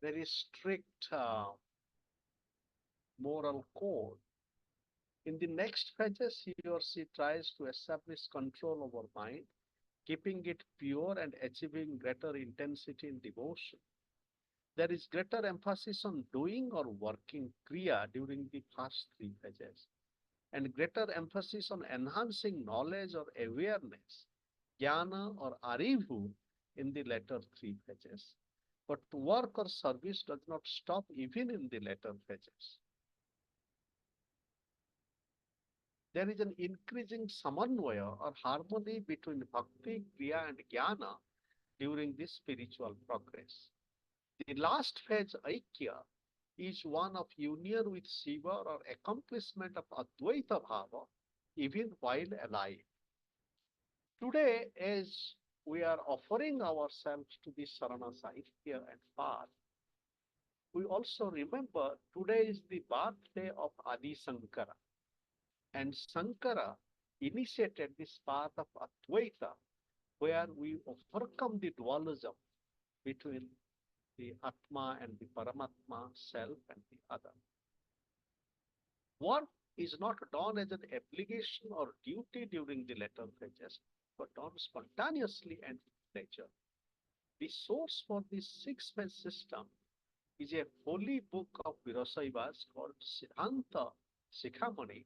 very strict moral code. In the next phases, he or she tries to establish control over mind, keeping it pure and achieving greater intensity in devotion. There is greater emphasis on doing or working kriya during the first three phases, and greater emphasis on enhancing knowledge or awareness, jnana or arivu, in the latter three phases. But work or service does not stop even in the later phases. There is an increasing samanvaya or harmony between bhakti, kriya, and jnana during this spiritual progress. The last phase, aikya, is one of union with Shiva or accomplishment of Advaita Bhava even while alive. Today, as we are offering ourselves to the Sarana Sahitya and path, we also remember today is the birthday of Adi Sankara. And Sankara initiated this path of Advaita, where we overcome the dualism between the Atma and the Paramatma, self and the other. Work is not done as an obligation or duty during the later phases, but done spontaneously and with nature. The source for this six-phase system is a holy book of Virasaivas called Siddhanta Shikhamani,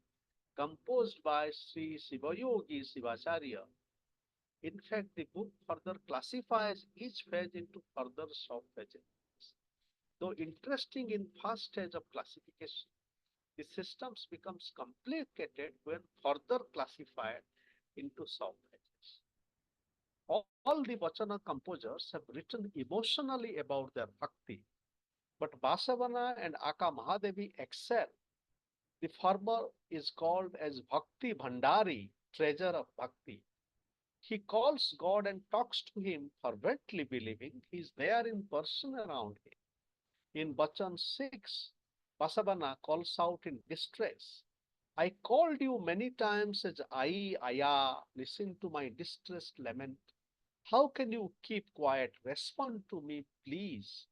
composed by Sri Sivayogi Sivacharya. In fact, the book further classifies each phase into further sub-phases. Though interesting in first stage of classification, the systems becomes complicated when further classified into sub-phases. All the Vachana composers have written emotionally about their bhakti, but Basavana and Aka Mahadevi excel. The former is called as Bhakti Bhandari, treasure of bhakti. He calls God and talks to him, fervently believing he is there in person around him. In Bachan 6, Basavana calls out in distress, I called you many times as Aya, listen to my distressed lament. How can you keep quiet? Respond to me, please.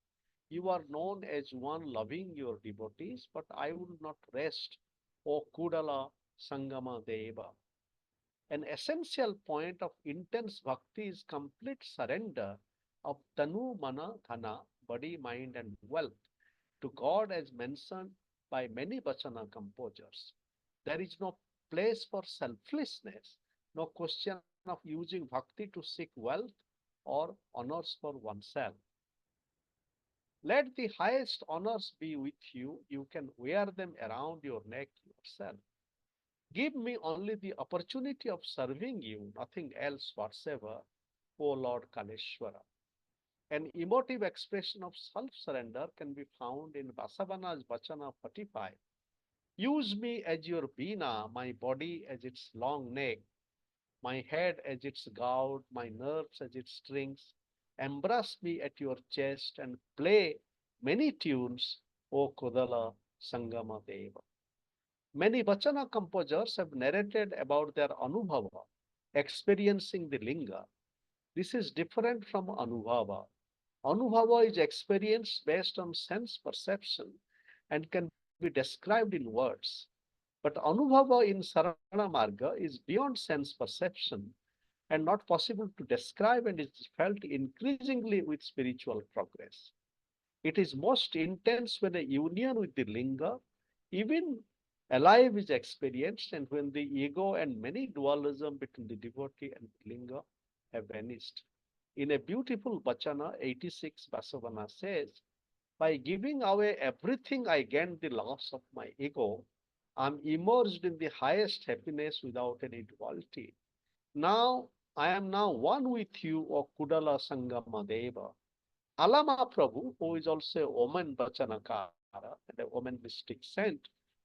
You are known as one loving your devotees, but I will not rest, O Kudala Sangama Deva. An essential point of intense bhakti is complete surrender of tanu, mana, dhana, body, mind, and wealth to God as mentioned by many Vachana composers. There is no place for selflessness, no question of using bhakti to seek wealth or honors for oneself. Let the highest honors be with you. You can wear them around your neck yourself. Give me only the opportunity of serving you, nothing else whatsoever, O Lord Kaleshwara. An emotive expression of self-surrender can be found in Basavana's Vachana 45. Use me as your Bina, my body as its long neck, my head as its gout, my nerves as its strings. Embrace me at your chest and play many tunes, O Kodala Sangama Deva. Many Vachana composers have narrated about their Anubhava, experiencing the Linga. This is different from Anubhava. Anubhava is experience based on sense perception and can be described in words. But Anubhava in Sarana Marga is beyond sense perception and not possible to describe and is felt increasingly with spiritual progress. It is most intense when a union with the Linga, even alive, is experienced and when the ego and many dualism between the devotee and the Linga have vanished. In a beautiful Bachana 86, Basavana says, by giving away everything, I gain the loss of my ego. I'm immersed in the highest happiness without any duality. Now, I am now one with you, O Kudala Sangama Deva. Alama Prabhu, who is also a woman Bachanakara and a woman mystic saint,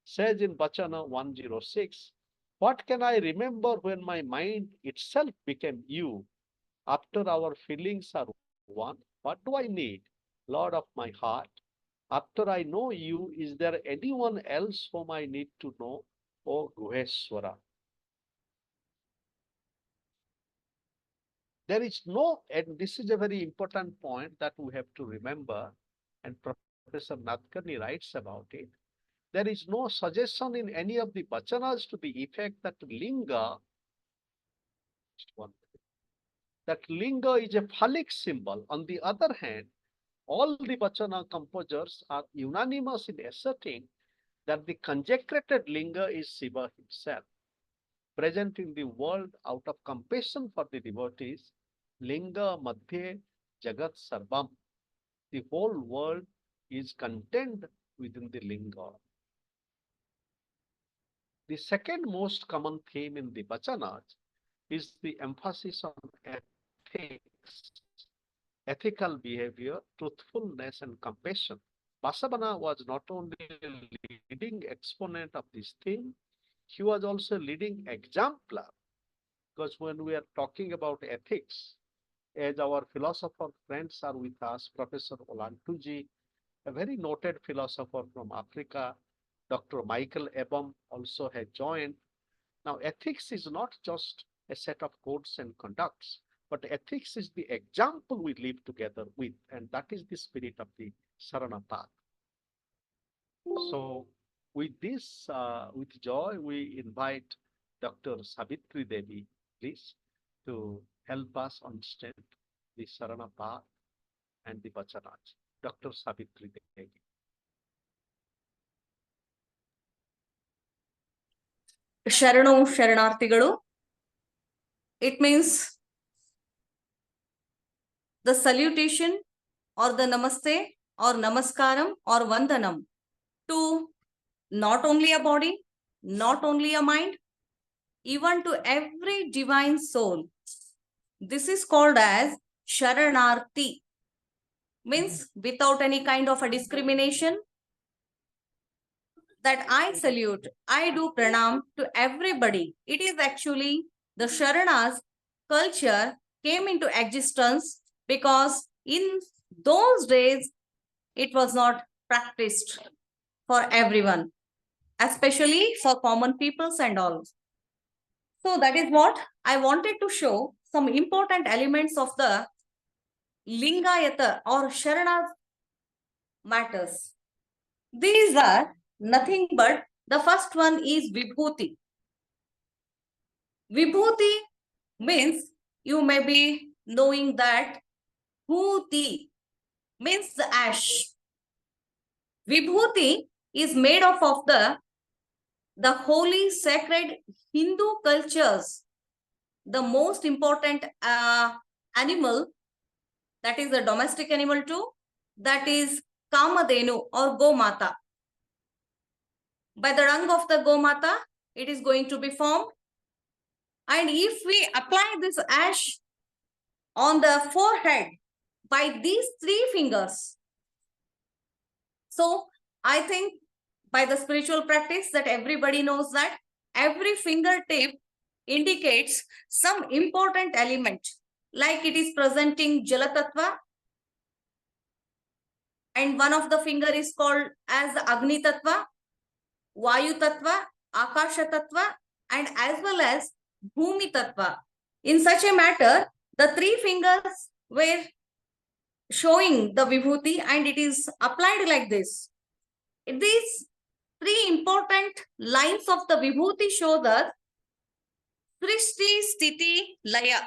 says in Bachana 106, what can I remember when my mind itself became you? After our feelings are one, what do I need? Lord of my heart. After I know you, is there anyone else whom I need to know? O Guheshwara. There is no, and this is a very important point that we have to remember. and Professor Nadkarni writes about it, there is no suggestion in any of the vachanas to the effect that linga, is a phallic symbol. On the other hand, all the vachana composers are unanimous in asserting that the conjecrated linga is Shiva himself, present in the world out of compassion for the devotees. Linga madhye jagat sarvam. The whole world is contained within the linga. The second most common theme in the vachanas is the emphasis on ethics, ethical behavior, truthfulness, and compassion. Basavana was not only a leading exponent of this theme, he was also a leading exemplar. Because when we are talking about ethics, as our philosopher friends are with us, Professor Olantuji, a very noted philosopher from Africa, Dr. Michael Ebam also has joined. Now, ethics is not just a set of codes and conducts, but ethics is the example we live together with, and that is the spirit of the Sarana path. So, with this, with joy, we invite Dr. Savitri Devi, please, to help us understand the Sarana path and the Vachanas. Dr. Savitri Devi. Sharano Sharanartigalu. It means the salutation or the namaste or namaskaram or vandanam to not only a body, not only a mind, even to every divine soul. This is called as Sharanarti. Means without any kind of a discrimination, that I salute, I do pranam to everybody. It is actually the Sharanas culture came into existence because in those days it was not practiced for everyone, especially for common peoples and all. So that is what I wanted to show, some important elements of the Lingayata or Sharana matters. These are nothing but the first one is Vibhuti. Vibhuti means you may be knowing that Bhuti means the ash. Vibhuti is made up of the holy sacred Hindu cultures. The most important animal, that is a domestic animal too, that is Kamadhenu or Gomata. By the dung of the Gomata, it is going to be formed. And if we apply this ash on the forehead by these 3 fingers, so I think by the spiritual practice that everybody knows that every fingertip indicates some important element, like it is presenting Jala Tattva, and one of the finger is called as Agni Tattva, Vayu Tattva, Akasha Tattva, and as well as Bhumi Tattva. In such a matter, the 3 fingers were showing the Vibhuti and it is applied like this. These 3 important lines of the Vibhuti show that Srishti, Sthiti, Laya.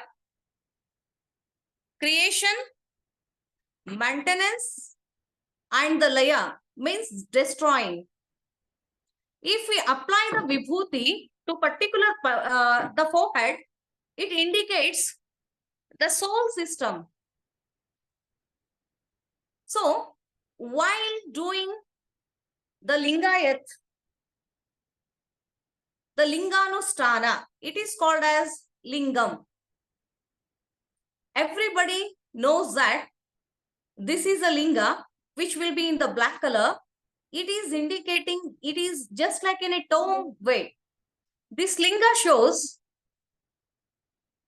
Creation, maintenance, and the Laya means destroying. If we apply the Vibhuti to particular the forehead, it indicates the soul system. So, while doing the Lingayat, the Linganusthana, it is called as Lingam. Everybody knows that this is a Linga which will be in the black color. It is indicating, it is just like in a tomb way. This Linga shows,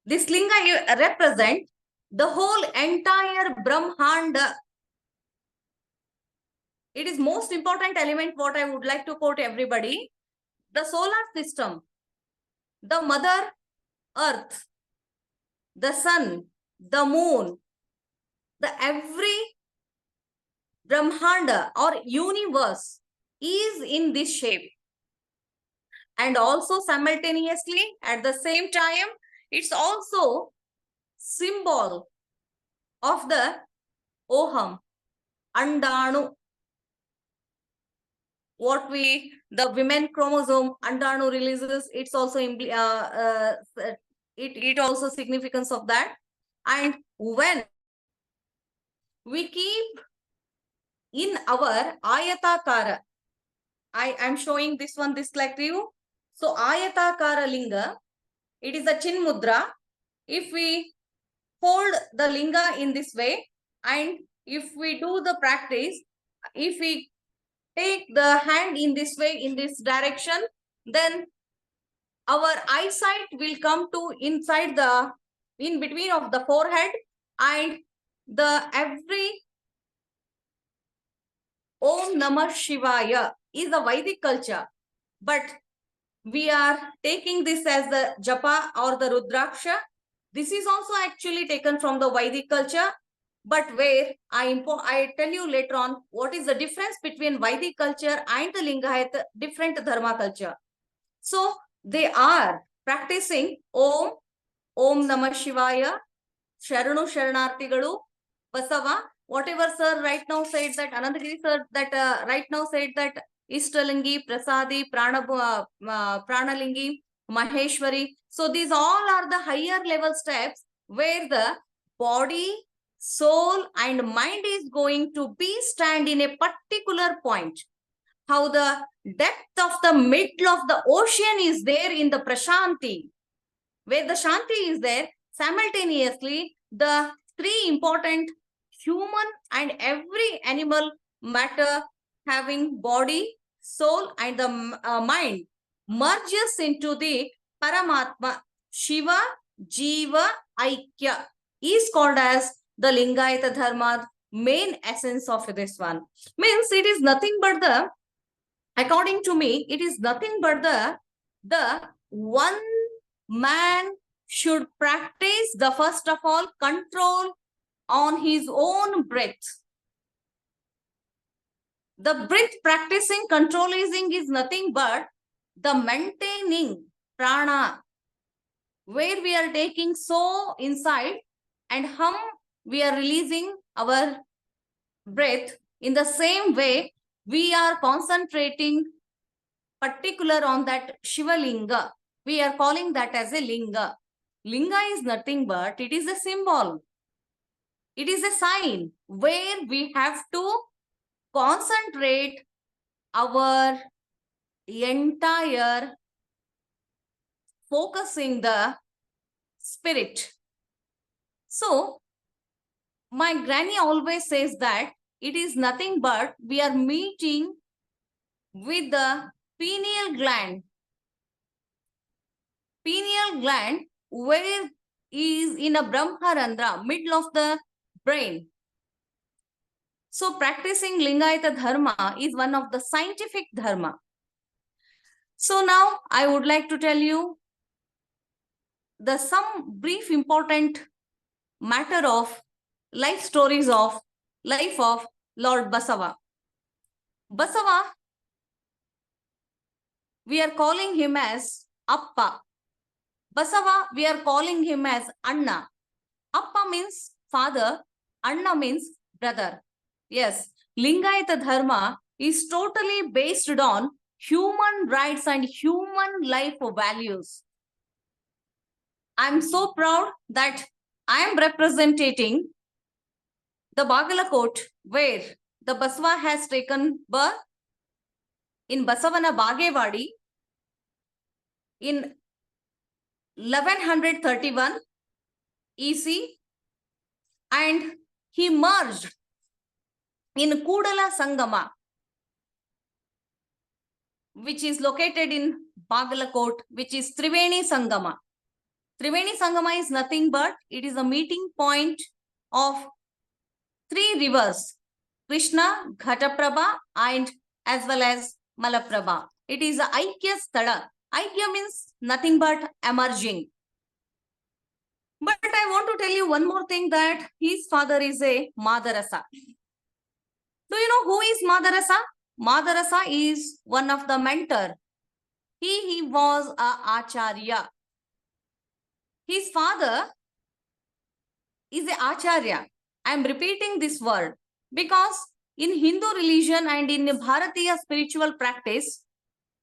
this Linga represent the whole entire Brahmanda. It is most important element what I would like to quote everybody. The solar system, the mother earth, the sun, the moon, the every Brahmanda or universe is in this shape. And also simultaneously at the same time, it's also symbol of the Oham, Andanu. What the women chromosome Andanu releases, it's also it also significance of that. And when we keep in our ayatakara, I am showing this one, this like to you. So ayatakara linga, it is a chin mudra. If we hold the linga in this way, and if we do the practice, if we take the hand in this way, in this direction, then our eyesight will come to inside the, in between of the forehead, and the every Om Namah Shivaya is a Vedic culture, but we are taking this as the japa or the rudraksha. This is also actually taken from the Vedic culture, but where I tell you later on what is the difference between Vedic culture and the Lingayat different dharma culture. So they are practicing Om Namah Shivaya, Sharanu Sharanartigalu, Basava, whatever sir right now said that, Anandagiri sir that right now said that Ishtalingi, Prasadi, Pranalingi, Maheshwari. So these all are the higher level steps where the body, soul and mind is going to be stand in a particular point. How the depth of the middle of the ocean is there in the Prashanti, where the Shanti is there, simultaneously the three important human and every animal matter having body, soul and the mind merges into the Paramatma, Shiva, Jiva, Aikya is called as the Lingayata Dharma main essence of this one. Means it is nothing but the, according to me, it is nothing but the one man should practice the first of all control on his own breath. The breath practicing, controlling is nothing but the maintaining prana, where we are taking so inside and hum, we are releasing our breath. In the same way, we are concentrating particular on that Shiva Linga. We are calling that as a Linga. Linga is nothing but it is a symbol. It is a sign where we have to concentrate our entire focusing the spirit. So my granny always says that it is nothing but we are meeting with the pineal gland. Pineal gland where is in a Brahmarandra, middle of the brain. So practicing Lingayata Dharma is one of the scientific dharma. So now I would like to tell you the some brief important matter of life stories of life of Lord Basava. Basava, we are calling him as Appa. Basava, we are calling him as Anna. Appa means father, Anna means brother. Yes, Lingayata Dharma is totally based on human rights and human life values. I'm so proud that I am representing the Bagalakot, where the Basava has taken birth in Basavana Bagewadi in 1131 EC, and he merged in Kudala Sangama, which is located in Bagalakot, which is Triveni Sangama. Triveni Sangama is nothing but it is a meeting point of three rivers, Krishna, Ghataprabha and as well as Malaprabha. It is a Aikya Sthala. Aikya means nothing but emerging. But I want to tell you one more thing, that his father is a Madarasa. Do you know who is Madarasa? Madarasa is one of the mentor. He was a acharya. His father is a acharya. I am repeating this word because in Hindu religion and in Bharatiya spiritual practice,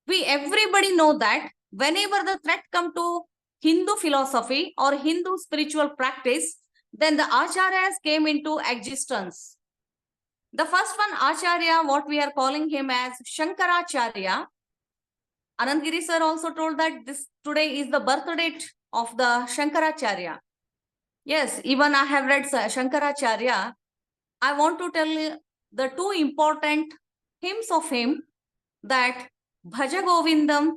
we everybody know that whenever the threat come to Hindu philosophy or Hindu spiritual practice, then the acharyas came into existence. The first one, acharya, what we are calling him as Shankaracharya. Anand Giri sir also told that this today is the birth date of the Shankaracharya. Yes, even I have read Shankaracharya. I want to tell you the two important hymns of him, that Bhaja Govindam,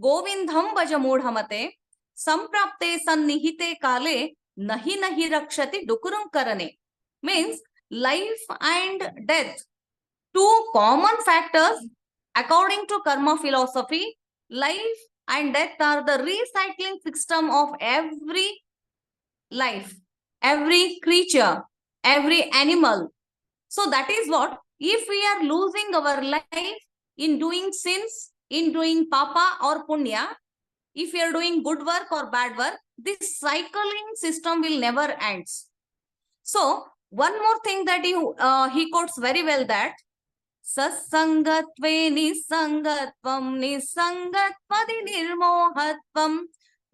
Govindham Bhaja Mudhamate, Samprapte Sannihite Kale, Nahi Nahi Rakshati Dukurum Karane. Means life and death, two common factors according to karma philosophy. Life and death are the recycling system of every life, every creature, every animal. So that is what, if we are losing our life in doing sins, in doing papa or punya, if we are doing good work or bad work, this cycling system will never end. So one more thing that he quotes very well, that Sasangatve nisangatvam nisangatvadi nirmohatvam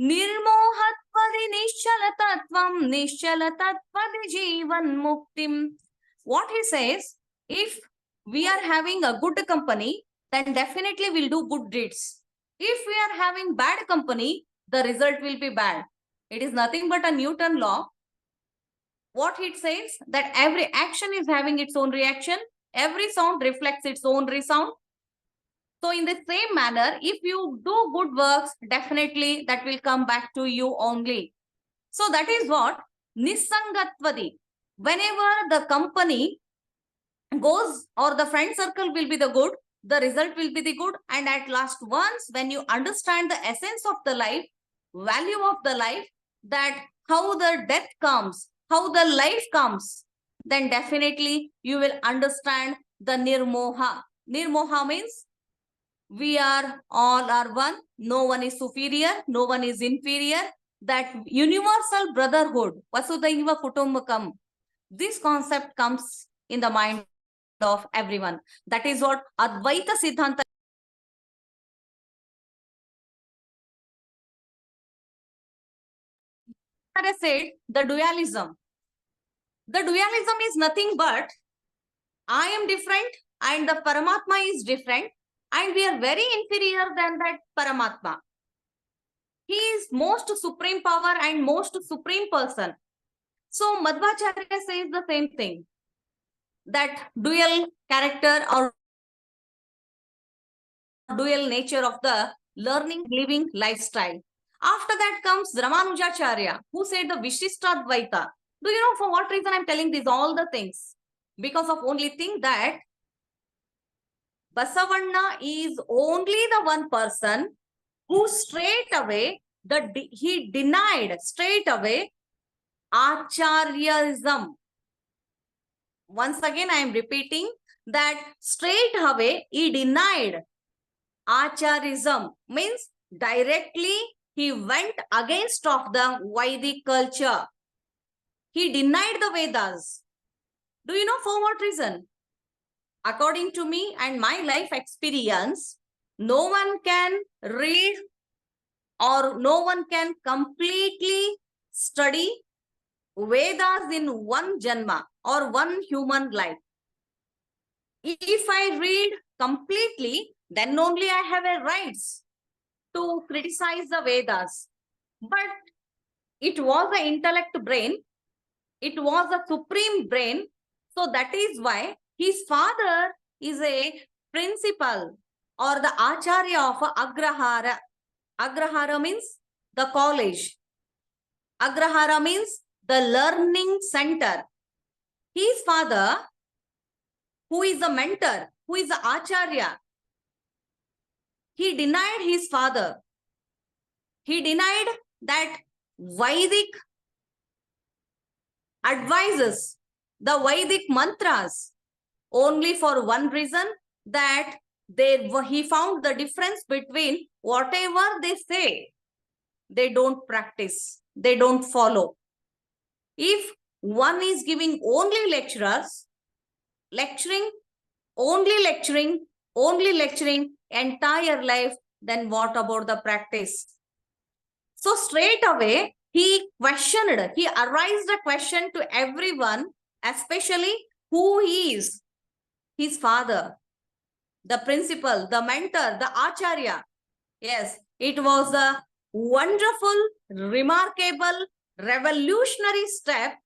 nirmohatvadi nishalatatvam nishalatatvadi jivan muktim. What he says, if we are having a good company, then definitely we'll do good deeds. If we are having bad company, the result will be bad. It is nothing but a Newton law. What it says, that every action is having its own reaction, every sound reflects its own resound. So in the same manner, if you do good works, definitely that will come back to you only. So that is what Nisangatvadi. Whenever the company goes or the friend circle will be the good, the result will be the good. And at last, once when you understand the essence of the life, value of the life, that how the death comes, how the life comes, then definitely you will understand the nirmoha. Nirmoha means we are all are one, no one is superior, no one is inferior. That universal brotherhood, Vasudhaiva Kutumbakam, this concept comes in the mind of everyone. That is what Advaita Siddhanta said, the dualism. The dualism is nothing but I am different and the Paramatma is different, and we are very inferior than that Paramatma. He is most supreme power and most supreme person. So Madhvacharya says the same thing, that dual character or dual nature of the learning, living lifestyle. After that comes Ramanujacharya, who said the Vishishtadvaita. Do you know for what reason I'm telling these all the things? Because of only thing that Basavanna is only the one person who straight away, he denied straight away Acharyism. Once again, I am repeating that straight away he denied Acharyism, means directly he went against of the Vedic culture. He denied the Vedas. Do you know for what reason? According to me and my life experience, no one can read or no one can completely study Vedas in one Janma or one human life. If I read completely, then only I have a rights to criticize the Vedas. But it was the intellect brain, it was a supreme brain. So that is why his father is a principal or the Acharya of Agrahara. Agrahara means the college. Agrahara means the learning center. His father, who is the mentor, who is the Acharya, he denied his father. He denied that Vedic advices, the Vedic mantras. only for one reason, that he found the difference between whatever they say, they don't practice, they don't follow. If one is giving only lecturing, only lecturing entire life, then what about the practice? So straight away, he arised a question to everyone, especially who is his father, the principal, the mentor, the acharya. Yes, it was a wonderful, remarkable, revolutionary step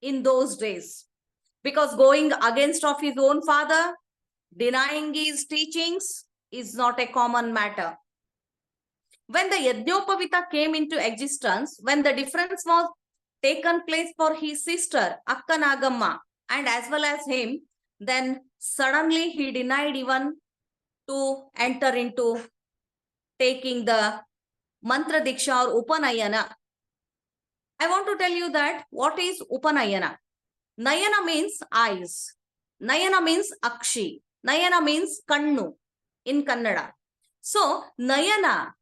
in those days, because going against of his own father, denying his teachings is not a common matter. When the Yajnopavita came into existence, when the difference was taken place for his sister Akka Nagamma and as well as him, then suddenly he denied even to enter into taking the mantra diksha or upanayana. I want to tell you that what is upanayana? Nayana means eyes. Nayana means akshi. Nayana means kannu in Kannada. So Nayana,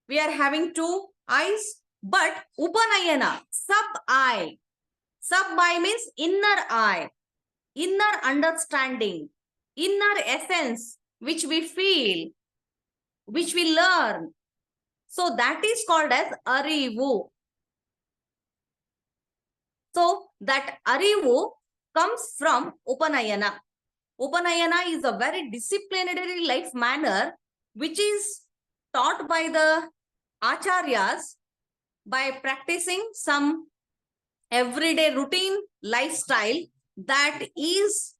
we are having two eyes, but upanayana, sub-eye. Sub-eye means inner eye, inner understanding, inner essence, which we feel, which we learn. So that is called as arivu. So that arivu comes from upanayana. Upanayana is a very disciplinary life manner which is taught by the acharyas by practicing some everyday routine lifestyle, that is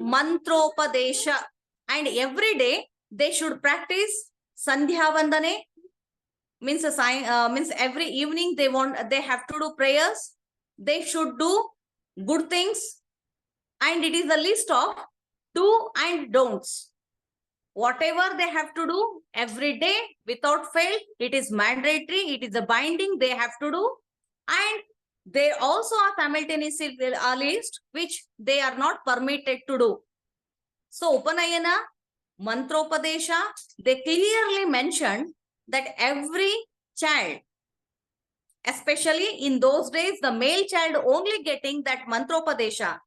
mantropadesha. And every day they should practice Sandhya Vandane, means means every evening they have to do prayers, they should do good things, and it is a list of do and don'ts. Whatever they have to do every day without fail, it is mandatory, it is a binding, they have to do. And they also are simultaneously a list which they are not permitted to do. So Upanayana, Mantropadesha, they clearly mentioned that every child, especially in those days, the male child only getting that Mantropadesha,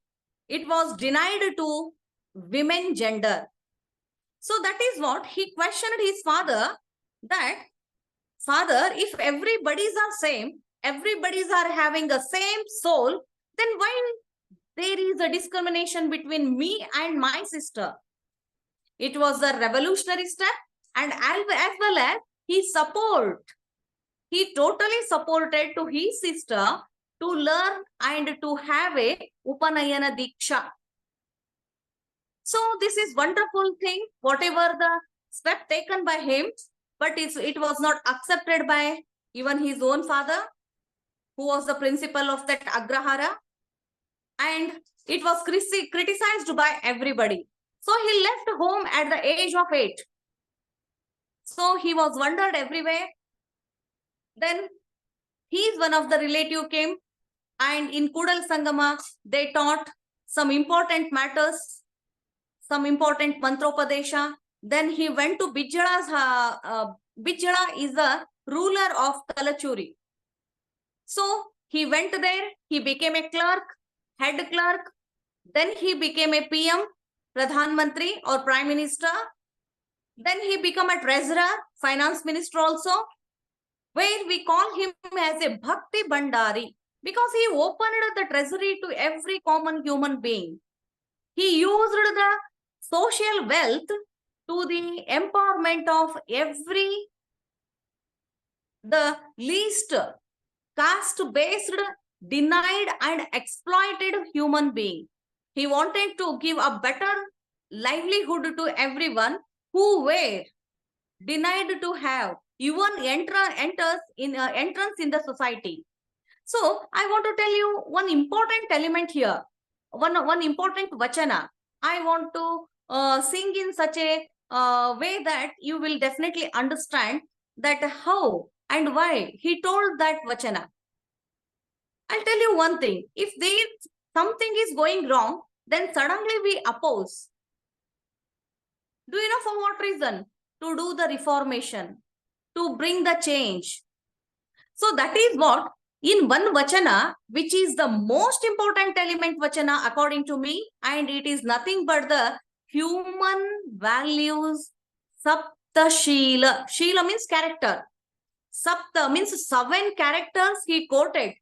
it was denied to women gender. So that is what he questioned his father, that father, if everybody's are same, everybody's are having the same soul, then why there is a discrimination between me and my sister? It was a revolutionary step, and as well as he totally supported to his sister to learn and to have a Upanayana Diksha. So this is wonderful thing, whatever the step taken by him, but it was not accepted by even his own father, who was the principal of that Agrahara, and it was criticized by everybody. So he left home at the age of 8. So he was wandered everywhere. Then one of the relative came, and in Kudal Sangama, they taught some important matters, some important mantropadesha. Then he went to Bijala's, Bijala is the ruler of Talachuri. So he went there, he became a clerk, head clerk, then he became a PM, Pradhan Mantri or Prime Minister. Then he became a treasurer, finance minister also, where we call him as a Bhakti Bandari, because he opened the treasury to every common human being. He used the social wealth to the empowerment of the least caste-based, denied and exploited human being. He wanted to give a better livelihood to everyone who were denied to have even entrance in the society. So I want to tell you one important element here, one important vachana. I want to sing in such a way that you will definitely understand that how and why he told that vachana. I'll tell you one thing. If something is going wrong, then suddenly we oppose. Do you know for what reason? To do the reformation, to bring the change. So that is what in one vachana, which is the most important element vachana according to me, and it is nothing but the human values, sapta shila. Shila means character. Sapta means 7 characters he quoted.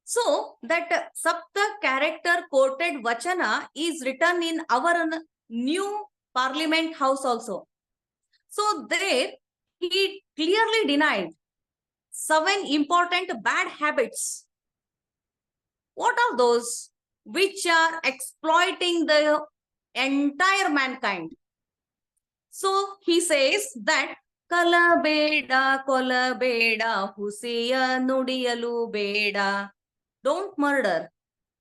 So that Sapta character quoted Vachana is written in our new Parliament House also. So there he clearly denied 7 important bad habits. What are those? Which are exploiting the entire mankind. So he says that Kalabeda, Kolabeda, Huseya Nudiyalu Beda. Don't murder.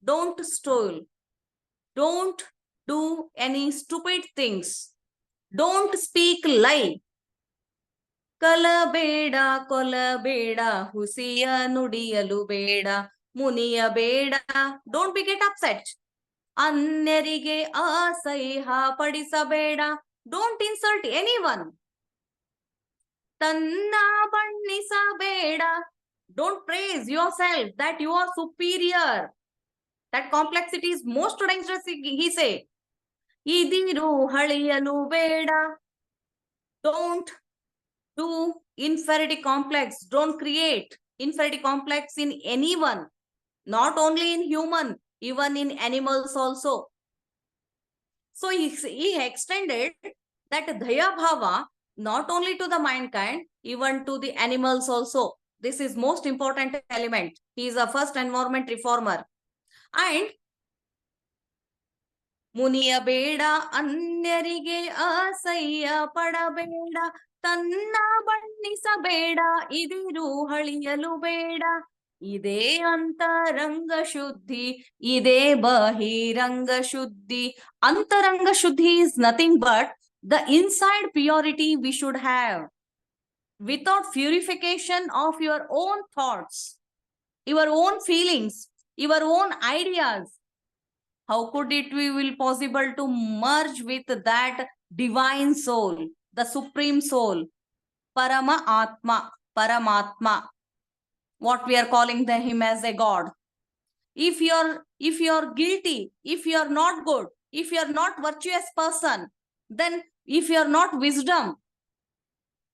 Don't steal. Don't do any stupid things. Don't speak lie. Kalabeda, kolabeda, husiya nudiyalu beda, muniya beda. Don't be get upset. Annarige asaiha padisabeda. Don't insult anyone. Tanna bannisabeda. Don't praise yourself that you are superior. That complexity is most dangerous, he say. Idiru haliyalu beda. Don't do inferiority complex. Don't create inferiority complex in anyone, not only in human, even in animals also. So he extended that Daya Bhava not only to the mankind, even to the animals also. This is most important element. He is a first environment reformer. And ಮುನಿಯ ಬೇಡ ಅನ್ಯರಿಗೆ ಅಸಹ್ಯ ಪಡಬೇಡ ತನ್ನ ಬಣ್ಣಿಸಬೇಡ ಇದಿರು ಹಳಿಯಲು ಬೇಡ ಇದೇ ಅಂತರಂಗ ಶುದ್ಧಿ ಇದೇ ಬಹಿರಂಗ ಶುದ್ಧಿ ಅಂತರಂಗ ಶುದ್ಧಿ is nothing but the inside purity we should have without purification of your own thoughts, your own feelings, your own ideas. How could it be will possible to merge with that divine soul, the supreme soul, Parama Atma, Paramatma, what we are calling him as a God. If you're guilty, if you're not good, if you're not virtuous person, then if you're not wisdom,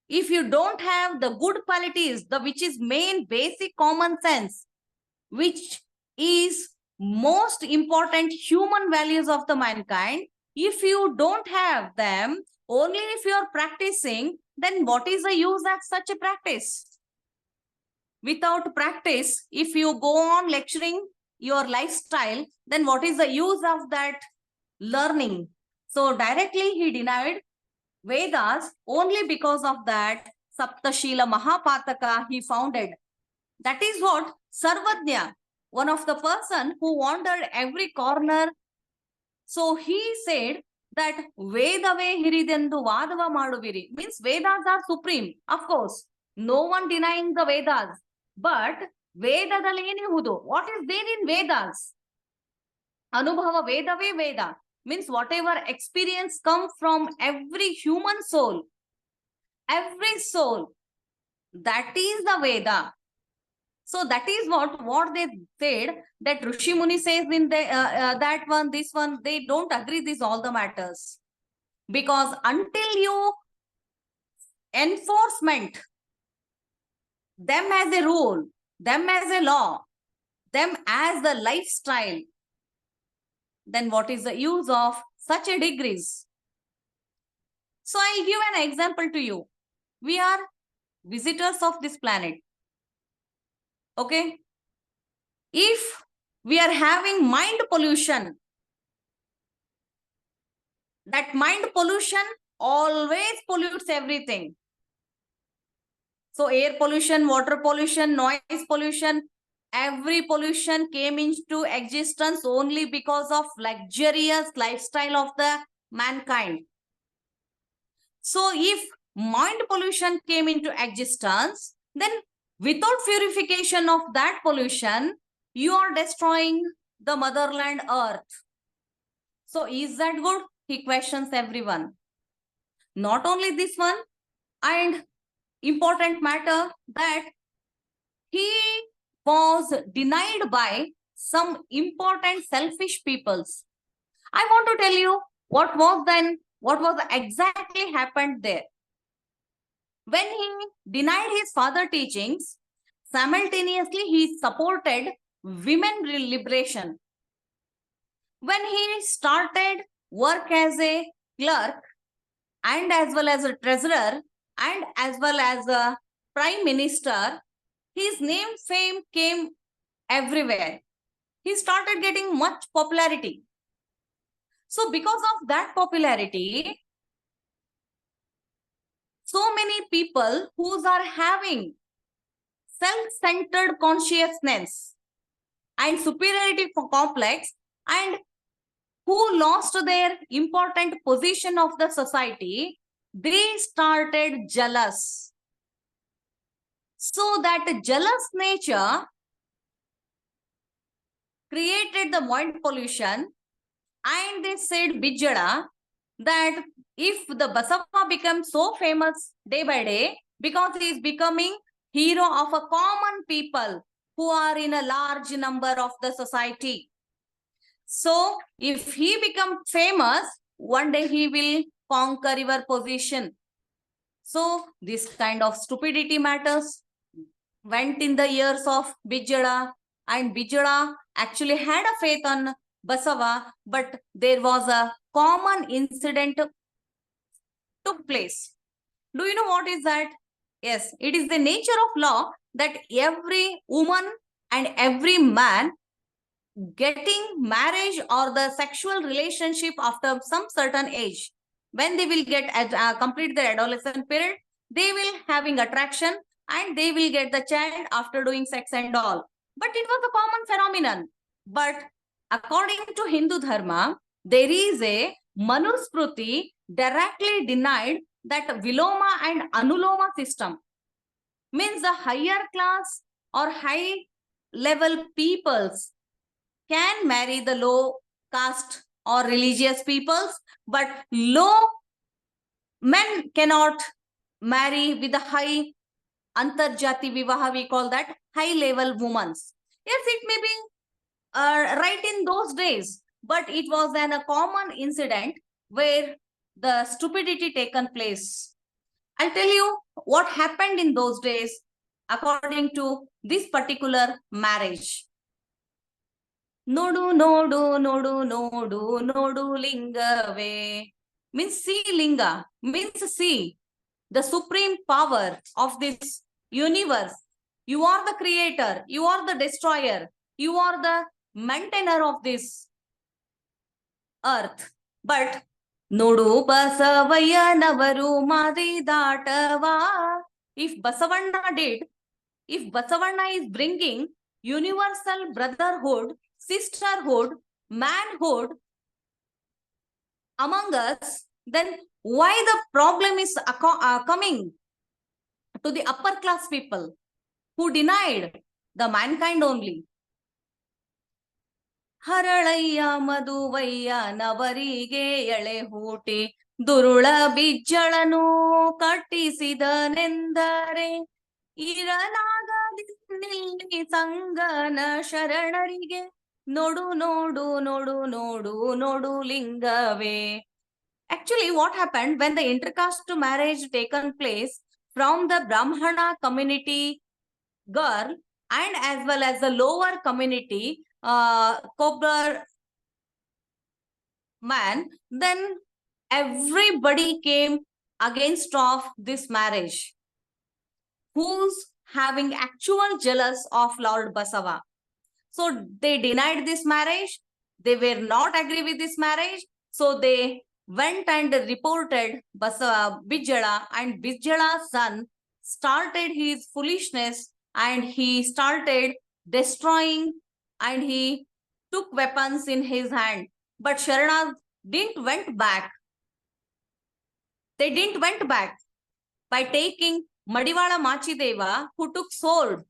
if you don't have the good qualities, the which is main basic common sense, which is most important human values of the mankind, if you don't have them, only if you are practicing, then what is the use of such a practice? Without practice, if you go on lecturing your lifestyle, then what is the use of that learning? So directly he denied Vedas only because of that Saptashila Mahapataka he founded. That is what Sarvajna, one of the person who wandered every corner. So he said that Vedave hiridendu vadava maduviri, means Vedas are supreme. Of course, no one denying the Vedas, but Vedadalli ಏನಿಹುದು? What is there in Vedas? Anubhava Vedave Veda, means whatever experience come from every human soul, every soul, that is the Veda. So that is what they said, that Rishi Muni says in the, that one, this one, they don't agree these all the matters. Because until you enforcement them as a rule, them as a law, them as the lifestyle, then what is the use of such a degrees? So I'll give an example to you. We are visitors of this planet. Okay? If we are having mind pollution, that mind pollution always pollutes everything. So air pollution, water pollution, noise pollution, every pollution came into existence only because of luxurious lifestyle of the mankind. So if mind pollution came into existence, then without purification of that pollution, you are destroying the motherland earth. So is that good? He questions everyone. Not only this one, and important matter that he was denied by some important selfish peoples. I want to tell you what was exactly happened there. When he denied his father teachings, simultaneously he supported women liberation. When he started work as a clerk and as well as a treasurer and as well as a prime minister, his fame came everywhere. He started getting much popularity. So because of that popularity, so many people who are having self-centered consciousness and superiority complex and who lost their important position of the society, they started jealous. So that jealous nature created the mind pollution, and they said Bijjala that if the Basava becomes so famous day by day because he is becoming hero of a common people who are in a large number of the society. So if he becomes famous, one day he will conquer your position. So this kind of stupidity matters went in the ears of Bijjala, and Bijjala actually had a faith on Basava, but there was a common incident took place. Do you know what is that? Yes, it is the nature of law that every woman and every man getting marriage or the sexual relationship after some certain age, when they will get complete their adolescent period, they will having attraction and they will get the child after doing sex and all. But it was a common phenomenon. But according to Hindu Dharma, there is a Manusmriti directly denied that Viloma and Anuloma system means the higher class or high level peoples can marry the low caste or religious peoples, but low men cannot marry with the high antarjati vivaha, we call that high level women. Yes, it may be right in those days, but it was then a common incident where the stupidity taken place. I'll tell you what happened in those days according to this particular marriage. Nodu, nodu, nodu, nodu, nodu lingave. Means see linga, means see the supreme power of this universe. You are the creator, you are the destroyer, you are the maintainer of this earth. But Nodu Basavaya Navaru Madi Datava. If Basavanna did, if Basavanna is bringing universal brotherhood, sisterhood, manhood among us, then why the problem is coming to the upper class people who denied the mankind only? Haralayya ಮದುವಯ್ಯ ನವರಿಗೆ ಎಳೆ ಹೂಟಿ ದುರುಳ ಬಿಜ್ಜಳನು ಕಟ್ಟಿಸಿದನೆಂದರೆ ಇರಲಾಗದಿಲ್ಲಿ ಸಂಗನ ಶರಣರಿಗೆ ನೋಡು ನೋಡು ನೋಡು ನೋಡು ನೋಡು ಲಿಂಗವೇ. Actually, what happened when the intercaste marriage taken place from the Brahmana community girl and as well as the lower community Cobra man, then everybody came against of this marriage. Who's having actual jealous of Lord Basava? So they denied this marriage. They were not agree with this marriage. So they went and reported Bijjala, and Bijjala's son started his foolishness and he started destroying and he took weapons in his hand. But Sharana didn't went back. They didn't went back by taking Madiwala Machideva, who took sword.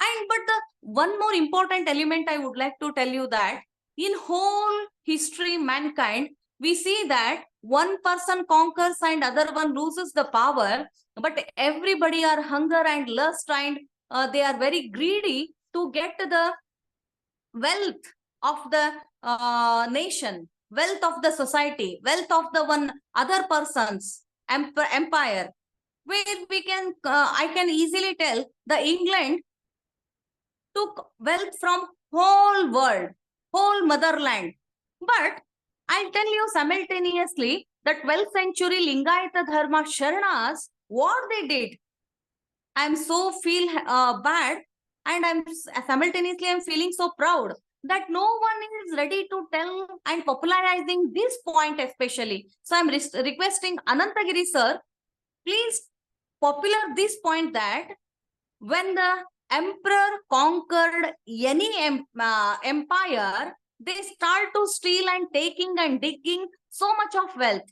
And but the one more important element I would like to tell you that In whole history, mankind, we see that one person conquers and other one loses the power, but everybody are hunger and lust and they are very greedy to get the wealth of the nation, wealth of the society, wealth of the one other person's empire. Where we can, I can easily tell the England took wealth from whole world, whole motherland. But I'll tell you simultaneously that 12th century Lingayata Dharma Sharanas, what they did, I'm so feel bad, and simultaneously I'm feeling so proud that no one is ready to tell and popularizing this point especially. So I'm requesting Anantagiri sir, please popular this point that when the emperor conquered any empire, they start to steal and taking and digging so much of wealth.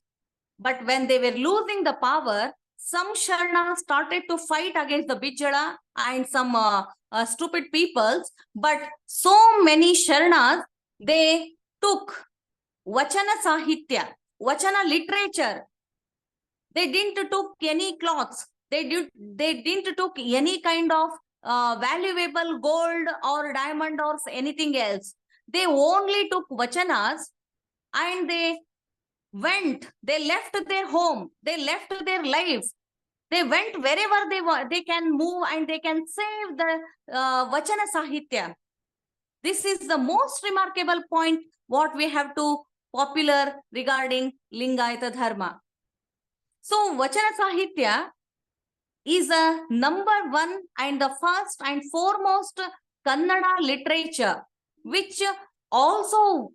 But when they were losing the power, some Sharna started to fight against the Bijala and some stupid peoples. But so many Sharnas, they took Vachana Sahitya, Vachana literature. They didn't took any cloths. They didn't took any kind of valuable gold or diamond or anything else. They only took vachanas and they left their home, they left their lives. They went wherever they can move and they can save the vachana sahitya. This is the most remarkable point what we have to popular regarding Lingayata Dharma. So Vachana Sahitya is a number one and the first and foremost Kannada literature, which also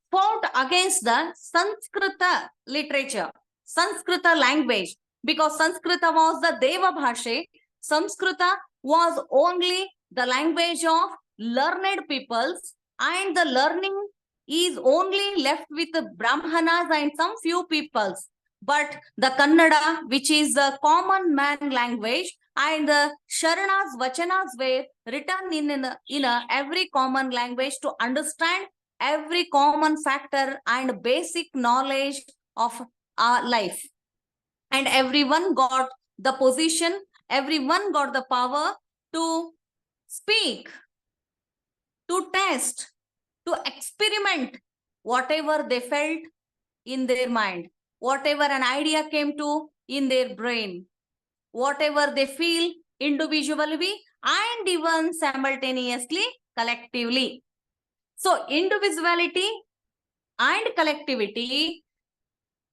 fought against the Sanskrita literature, Sanskrita language, because Sanskrita was the Deva Bhashe. Sanskrita was only the language of learned peoples, and the learning is only left with the Brahmanas and some few peoples. But the Kannada, which is a common man language, and the Sharanas, Vachanas were written in every common language to understand every common factor and basic knowledge of our life. And everyone got the position, everyone got the power to speak, to test, to experiment whatever they felt in their mind, whatever an idea came to in their brain, whatever they feel individually and even simultaneously, collectively. So individuality and collectivity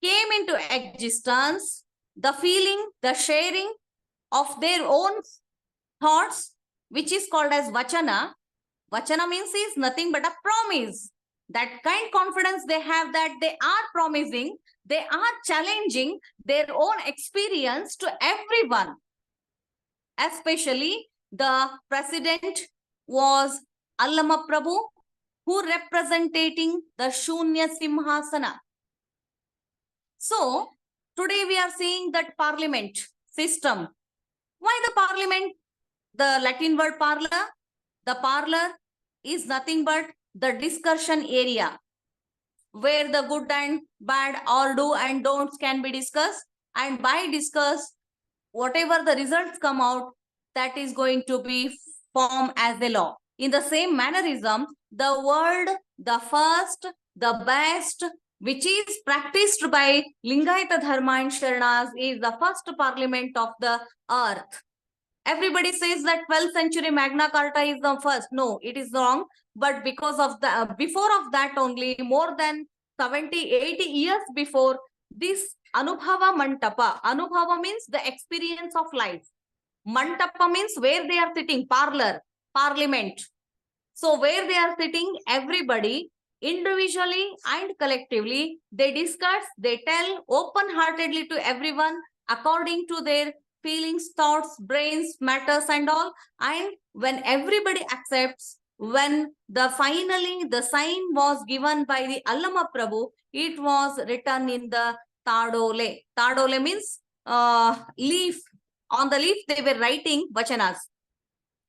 came into existence, the feeling, the sharing of their own thoughts, which is called as vachana. Vachana means is nothing but a promise. That kind confidence they have that they are promising, they are challenging their own experience to everyone. Especially the president was Allama Prabhu, who representing the Shunya Simhasana. So today we are seeing that parliament system. Why the parliament? The Latin word parlor. The parlor is nothing but the discussion area where the good and bad or do and don'ts can be discussed, and by discuss whatever the results come out, that is going to be formed as a law. In the same mannerism, the word, the first, the best, which is practiced by Lingayata Dharma and Sharanas, is the first parliament of the earth. Everybody says that 12th century Magna Carta is the first. No, it is wrong. But because of the, before of that only, more than 70, 80 years before, this Anubhava Mantapa. Anubhava means the experience of life. Mantapa means where they are sitting, parlor, parliament. So where they are sitting, everybody, individually and collectively, they discuss, they tell open-heartedly to everyone according to their feelings, thoughts, brains, matters and all. And when everybody accepts, when finally the sign was given by the Allama Prabhu, it was written in the Tadole. Tadole means leaf. On the leaf, they were writing vachanas.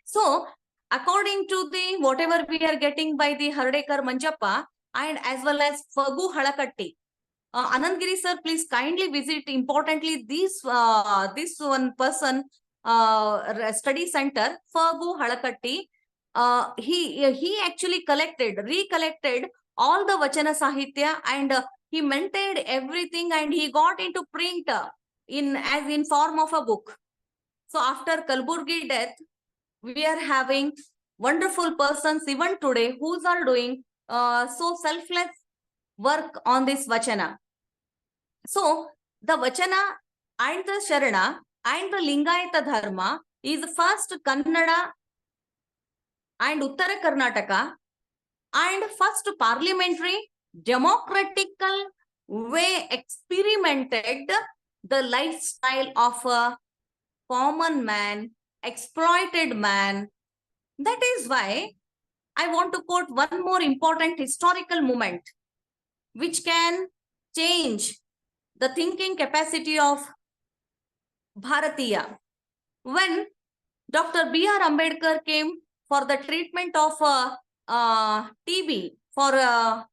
So according to the whatever we are getting by the Hardekar Manjappa and as well as Fagu Halakatti. Anandgiri sir, please kindly visit importantly this one person study center, Fagu Halakatti. He actually recollected all the Vachana Sahitya and he maintained everything and he got into print in form of a book. So after Kalburgi death, we are having wonderful persons even today who are doing so selfless work on this Vachana. So the Vachana and the Sharana and the Lingayata Dharma is first Kannada and Uttara Karnataka and first parliamentary democratical way experimented the lifestyle of a common man, exploited man. That is why I want to quote one more important historical moment which can change the thinking capacity of Bharatiya. When Dr. B.R. Ambedkar came for the treatment of TB for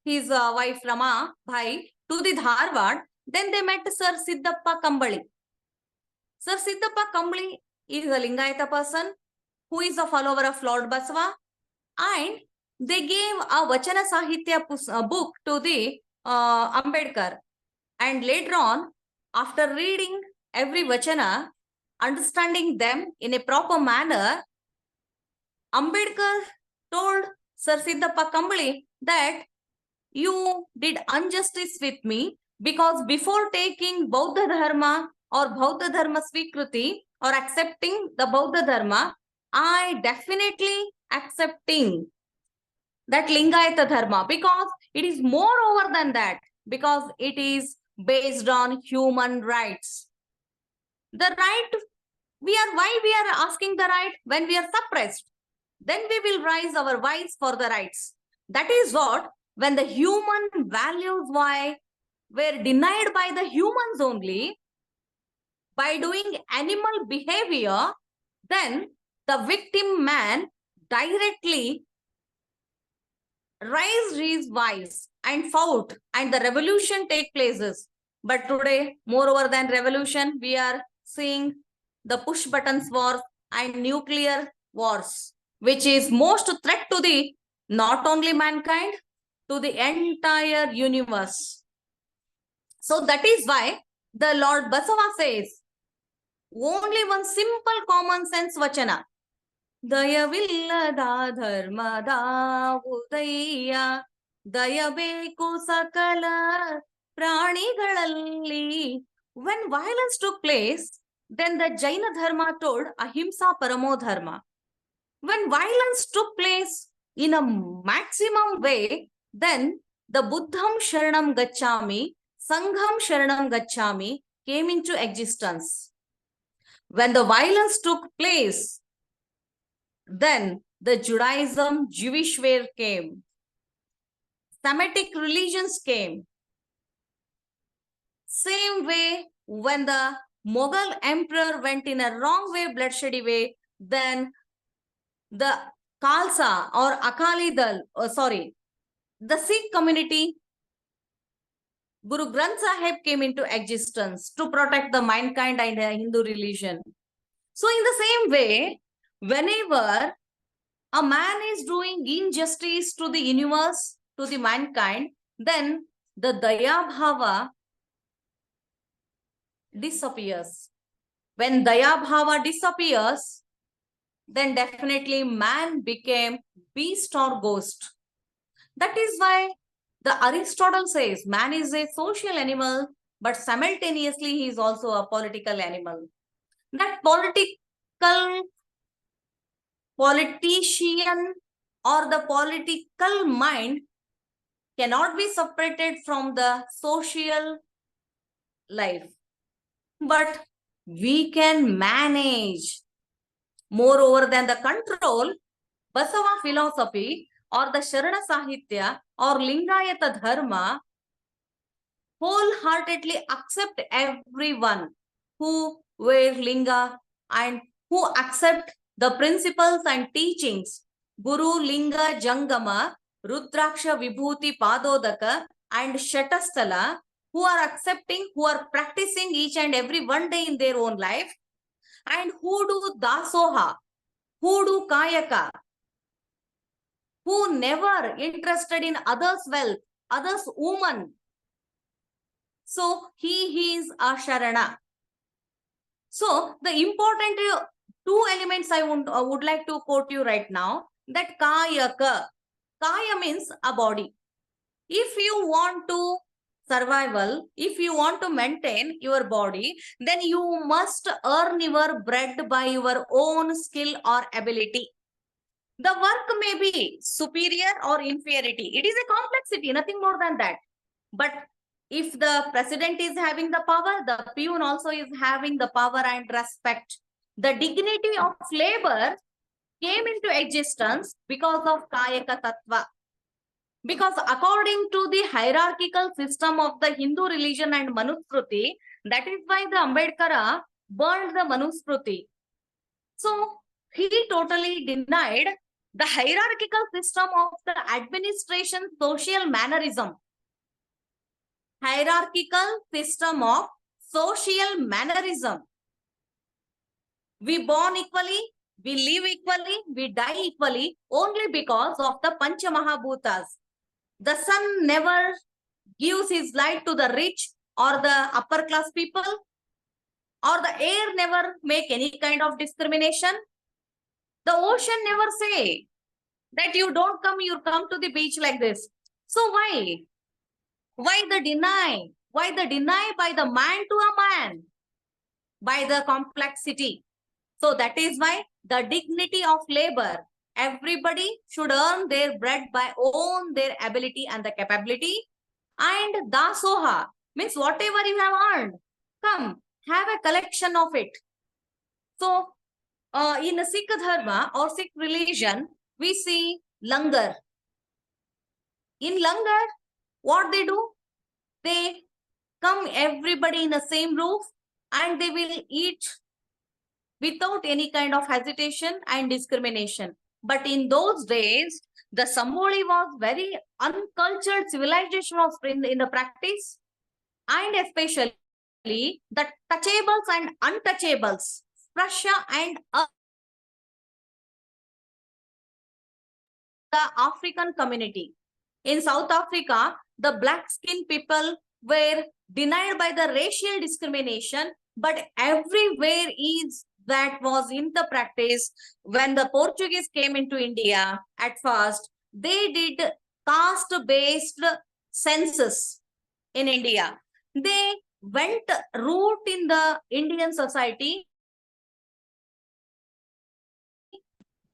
his wife Rama Bhai to the Dharwad, then they met Sir Siddappa Kambali. Sir Siddappa Kambali is a Lingayata person who is a follower of Lord Basava, and they gave a Vachana Sahitya book to the Ambedkar. And later on, after reading every Vachana, understanding them in a proper manner, Ambedkar told Sir Siddappa Kambali that you did injustice with me because before taking Bauddha Dharma or Bauddha Dharma Svikruti or accepting the Bauddha Dharma, I definitely accepting that Lingayata Dharma because it is more over than that, because it is based on human rights. The right, why we are asking the right when we are suppressed? Then we will raise our voice for the rights. That is what, when the human values were denied by the humans only, by doing animal behavior, then the victim man directly raised his voice and fought, and the revolution take places. But today, moreover than revolution, we are seeing the push buttons wars and nuclear wars, which is most threat to the not only mankind, to the entire universe. So that is why the Lord Basava says, only one simple common sense vachana. Dayavillada dharmada udaya dayabeku sakala pranigalalli. When violence took place, then the Jaina Dharma told Ahimsa Paramo Dharma. When violence took place in a maximum way, then the Buddham Sharanam Gacchami, Sangham Sharanam Gacchami came into existence. When the violence took place, then the Judaism, Jewish way came. Semitic religions came. Same way, when the Mughal emperor went in a wrong way, bloodsheddy way, then the Khalsa or Akali Dal, the Sikh community, Guru Granth Sahib came into existence to protect the mankind and the Hindu religion. So in the same way, whenever a man is doing injustice to the universe, to the mankind, then the Daya Bhava disappears. When Daya Bhava disappears, then definitely man became beast or ghost. That is why the Aristotle says man is a social animal, but simultaneously he is also a political animal. That politician or the political mind cannot be separated from the social life. But we can manage. Moreover than the control, Basava philosophy or the Sharana Sahitya or Lingayata Dharma wholeheartedly accept everyone who wear linga and who accept the principles and teachings Guru Linga Jangama, Rudraksha Vibhuti Padodaka, and Shatasthala, who are accepting, who are practicing each and every one day in their own life, and who do Dasoha, who do Kayaka, who never interested in others' wealth, others' woman. So he is a Sharana. So the important two elements I would like to quote you right now, that Kayaka. Kaya means a body. If you want to survival, if you want to maintain your body, then you must earn your bread by your own skill or ability. The work may be superior or inferiority. It is a complexity, nothing more than that. But if the president is having the power, the peon also is having the power and respect. The dignity of labor came into existence because of Kayaka Tattva. Because according to the hierarchical system of the Hindu religion and Manusmriti, that is why the Ambedkar burned the Manusmriti. So he totally denied the hierarchical system of the administration social mannerism. Hierarchical system of social mannerism. We born equally, we live equally, we die equally only because of the Pancha Mahabhutas. The sun never gives his light to the rich or the upper class people, or the air never make any kind of discrimination. The ocean never say that you don't come, you come to the beach like this. So why? Why the deny? Why the deny by the man to a man? By the complexity. So that is why the dignity of labor. Everybody should earn their bread by own their ability and the capability. And dasoha means whatever you have earned, come, have a collection of it. So in a Sikh Dharma or Sikh religion, we see langar. In langar, what they do? They come everybody in the same roof and they will eat without any kind of hesitation and discrimination. But in those days, the Samboli was very uncultured civilization was in the practice, and especially the touchables and untouchables, Prussia and the African community. In South Africa, the black skinned people were denied by the racial discrimination, but everywhere is that was in the practice. When the Portuguese came into India at first, they did caste-based census in India. They went root in the Indian society.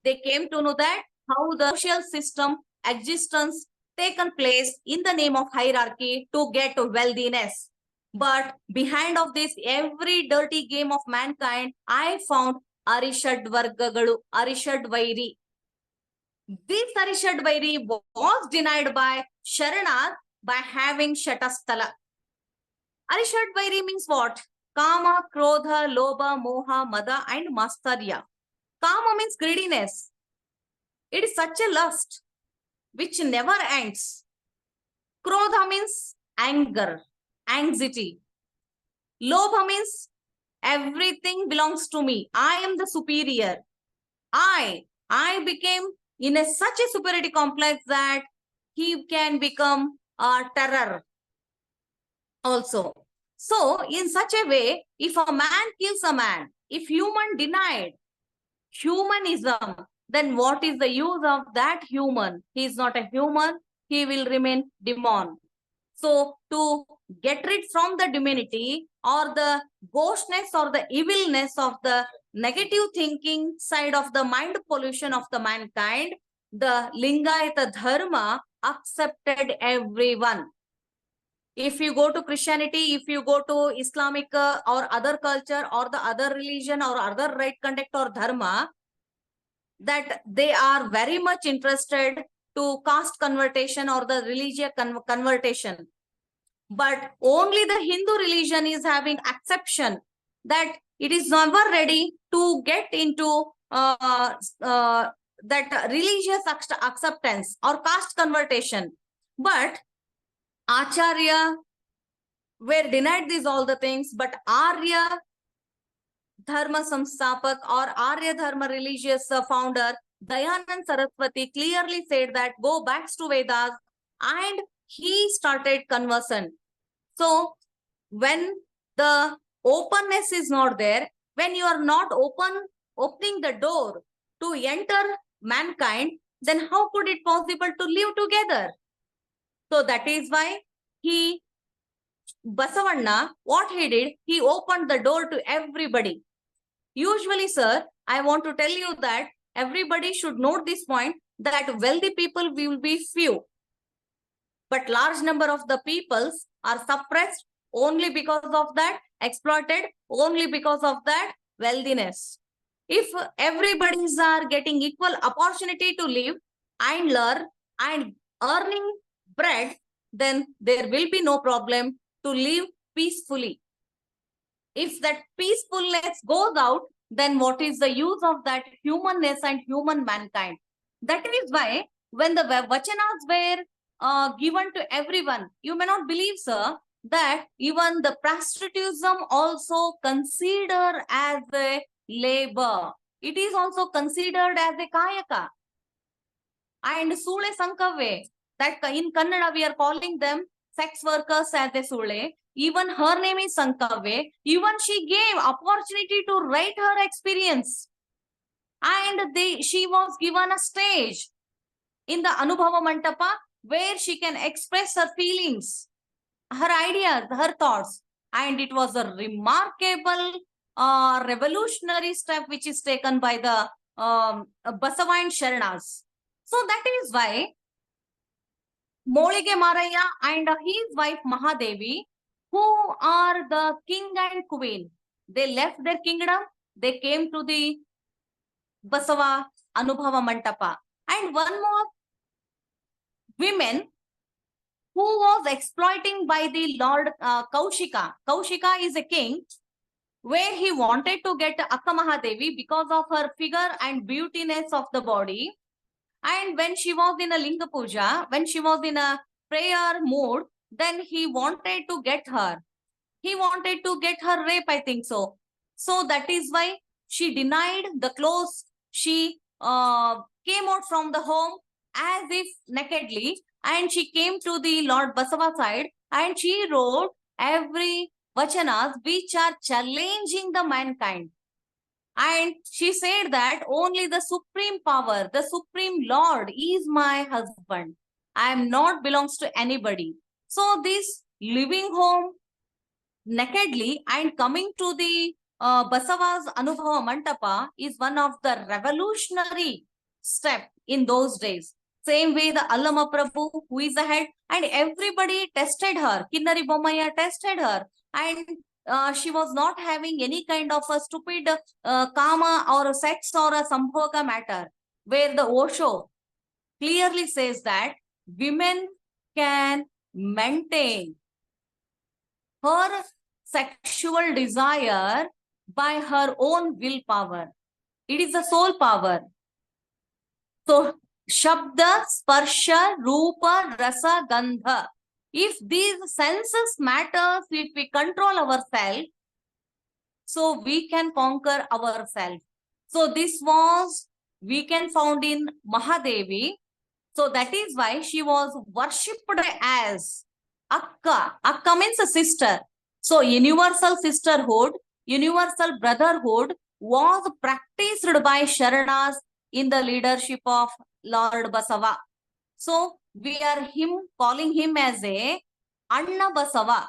They came to know that how the social system existence taken place in the name of hierarchy to get wealthiness. But behind of this every dirty game of mankind, I found Arishad Vargagalu, Arishad Vairi. This Arishad Vairi was denied by Sharanas by having Shatasthala. Arishad Vairi means what? Kama, Krodha, Lobha, Moha, Mada and Mastarya. Kama means greediness. It is such a lust which never ends. Krodha means anger, anxiety. Lobha means everything belongs to me. I am the superior. I became in such a superiority complex that he can become a terror also. So in such a way, if a man kills a man, if human denied humanism, then what is the use of that human? He is not a human, he will remain demon. So to get rid from the divinity or the ghostness or the evilness of the negative thinking side of the mind pollution of the mankind, the Lingayata Dharma accepted everyone. If you go to Christianity, if you go to Islamic or other culture or the other religion or other right conduct or dharma, that they are very much interested to caste conversion or the religious conversion. But only the Hindu religion is having exception that it is never ready to get into that religious acceptance or caste conversion. But Acharya were denied these all the things, but Arya Dharma Samsthapak or Arya Dharma religious founder Dayanand Saraswati clearly said that go back to Vedas, and he started conversion. So when the openness is not there, when you are not opening the door to enter mankind, then how could it possible to live together? So that is why Basavanna, what he did, he opened the door to everybody. Usually, sir, I want to tell you that everybody should note this point, that wealthy people will be few, but large number of the peoples are suppressed only because of that, exploited only because of that wealthiness. If everybody's are getting equal opportunity to live and learn and earning bread, then there will be no problem to live peacefully. If that peacefulness goes out, then what is the use of that humanness and human mankind? That is why when the vachanas were given to everyone, you may not believe, sir, that even the prostitutism also considered as a labor. It is also considered as a kayaka. And Sule Sankave, that in Kannada we are calling them sex workers as a Sule. Even her name is Sankave. Even she gave opportunity to write her experience. And she was given a stage in the Anubhava Mantapa where she can express her feelings, her ideas, her thoughts. And it was a remarkable revolutionary step which is taken by the Basava and Sharanas. So that is why Molige Maraya and his wife Mahadevi, who are the king and queen, they left their kingdom, they came to the Basava Anubhava Mantapa. And one more woman who was exploiting by the Lord Kaushika. Kaushika is a king where he wanted to get Akka Mahadevi because of her figure and beautiness of the body. And when she was in a Linga Puja, when she was in a prayer mood, then he wanted to get her. He wanted to get her rape, I think so. So that is why she denied the clothes. She came out from the home as if nakedly, and she came to the Lord Basava side, and she wrote every vachanas which are challenging the mankind. And she said that only the supreme power, the supreme Lord is my husband. I am not belongs to anybody. So this living home nakedly and coming to the Basava's Anubhava Mantapa is one of the revolutionary step in those days. Same way the Allama Prabhu, who is ahead, and everybody tested her. Kinnari Bommaya tested her, and she was not having any kind of a stupid kama or a sex or a sambhoga matter, where the Osho clearly says that women can maintain her sexual desire by her own willpower. It is the soul power. So, Shabda, Sparsha, Rupa, Rasa, Gandha. If these senses matters, if we control ourselves, so we can conquer ourselves. So this was, we can found in Mahadevi. So that is why she was worshipped as Akka. Akka means a sister. So universal sisterhood, universal brotherhood was practiced by Sharanas in the leadership of Lord Basava. So we are calling him as a Anna Basava,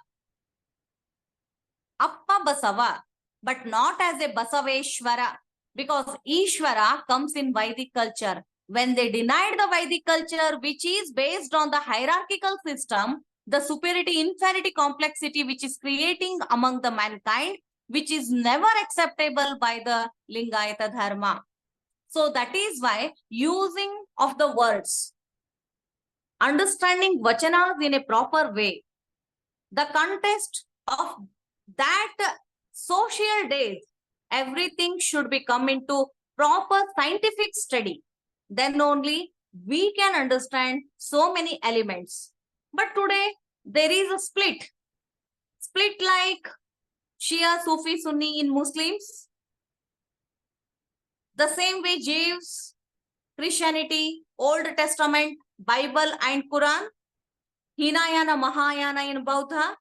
Appa Basava, but not as a Basaveshwara, because Ishvara comes in Vedic culture. When they denied the Vedic culture, which is based on the hierarchical system, the superiority, inferiority, complexity, which is creating among the mankind, which is never acceptable by the Lingayata Dharma. So that is why using of the words, understanding vachanas in a proper way, the context of that social days, everything should be come into proper scientific study. then only we can understand so many elements. But today there is a split like Shia, Sufi, Sunni in Muslims. The same way Jews, Christianity, Old Testament, Bible and Quran, Hinayana, Mahayana in Buddha,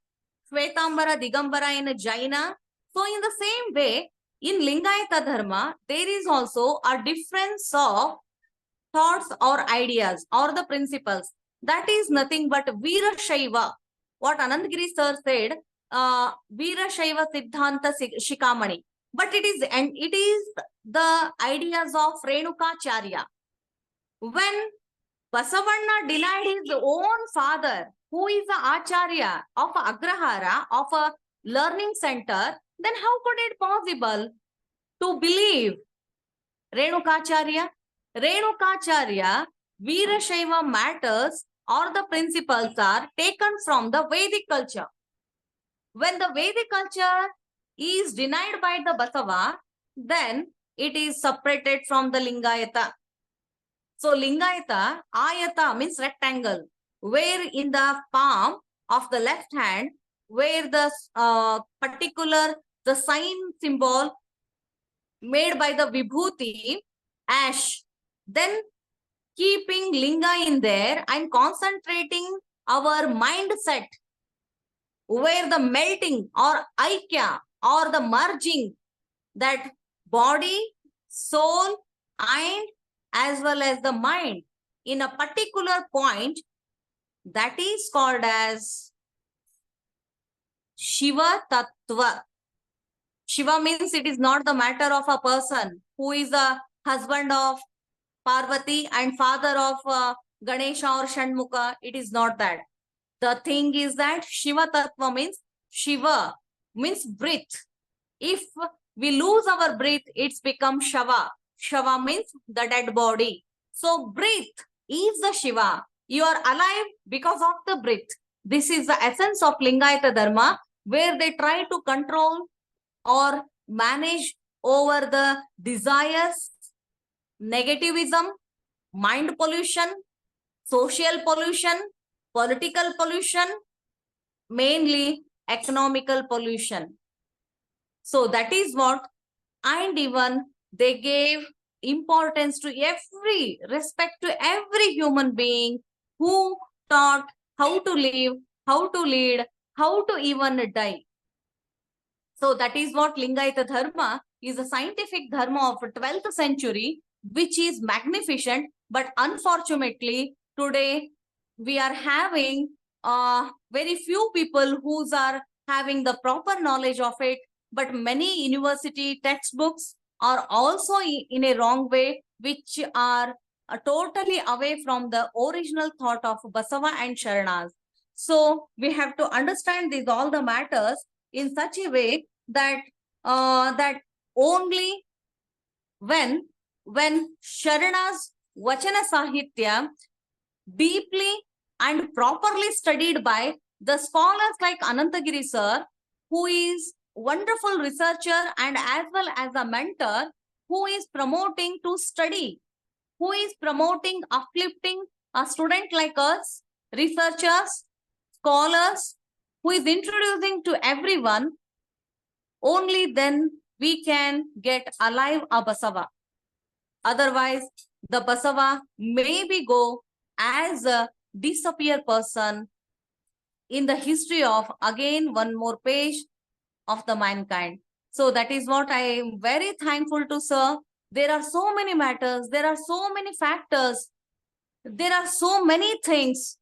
Shvetambara, Digambara in Jaina. So in the same way, in Lingayata Dharma, there is also a difference of thoughts or ideas or the principles. That is nothing but Veera Shaiva. What Anandgiri sir said, Veera Shaiva Siddhanta Shikamani. But it is the ideas of Renukacharya. When Basavanna denied his own father, who is the Acharya of Agrahara, of a learning center, then how could it possible to believe Renukacharya? Renukacharya, Veerashaiva matters or the principles are taken from the Vedic culture. When the Vedic culture is denied by the Basava, then it is separated from the Lingayata. So Lingayata, Ayata means rectangle, where in the palm of the left hand, where the the sign symbol made by the Vibhuti, ash, then keeping Linga in there and concentrating our mindset, where the melting or Aikya or the merging that body, soul, and as well as the mind in a particular point, that is called as Shiva Tattva. Shiva means it is not the matter of a person who is a husband of Parvati and father of Ganesha or Shanmukha. It is not that. The thing is that Shiva Tattva means Shiva means breath. If we lose our breath, it's become Shava. Shava means the dead body. So breath is the Shiva. You are alive because of the breath. This is the essence of Lingayata Dharma, where they try to control or manage over the desires, negativism, mind pollution, social pollution, political pollution, mainly economical pollution. So that is what, and even they gave importance to every, respect to every human being who taught how to live, how to lead, how to even die. So that is what Lingayata Dharma is, a scientific dharma of 12th century, which is magnificent. But unfortunately, today we are having very few people who are having the proper knowledge of it. But many university textbooks are also in a wrong way, which are totally away from the original thought of Basava and Sharanas. So we have to understand these all the matters in such a way that that only when Sharana's Vachana Sahitya deeply and properly studied by the scholars like Anantagiri sir, who is wonderful researcher and as well as a mentor, who is promoting to study, who is promoting uplifting a student like us, researchers, scholars, who is introducing to everyone, only then we can get alive a Basava. Otherwise, the Basava maybe go as a disappear person in the history of, again, one more page of the mankind. So that is what I am very thankful to sir. There are so many matters, there are so many factors, there are so many things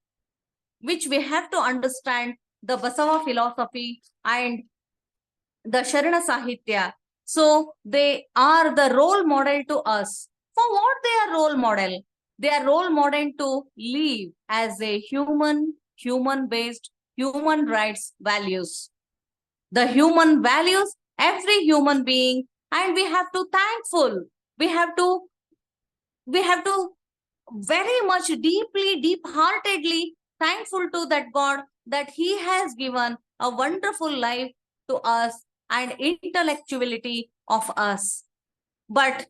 which we have to understand the Basava philosophy and the Sharana Sahitya. So they are the role model to us. For what they are role model? They are role model to live as a human-based, human rights values. The human values, every human being, and we have to thankful. We have to very much deeply, deep-heartedly thankful to that God that He has given a wonderful life to us and intellectuality of us. But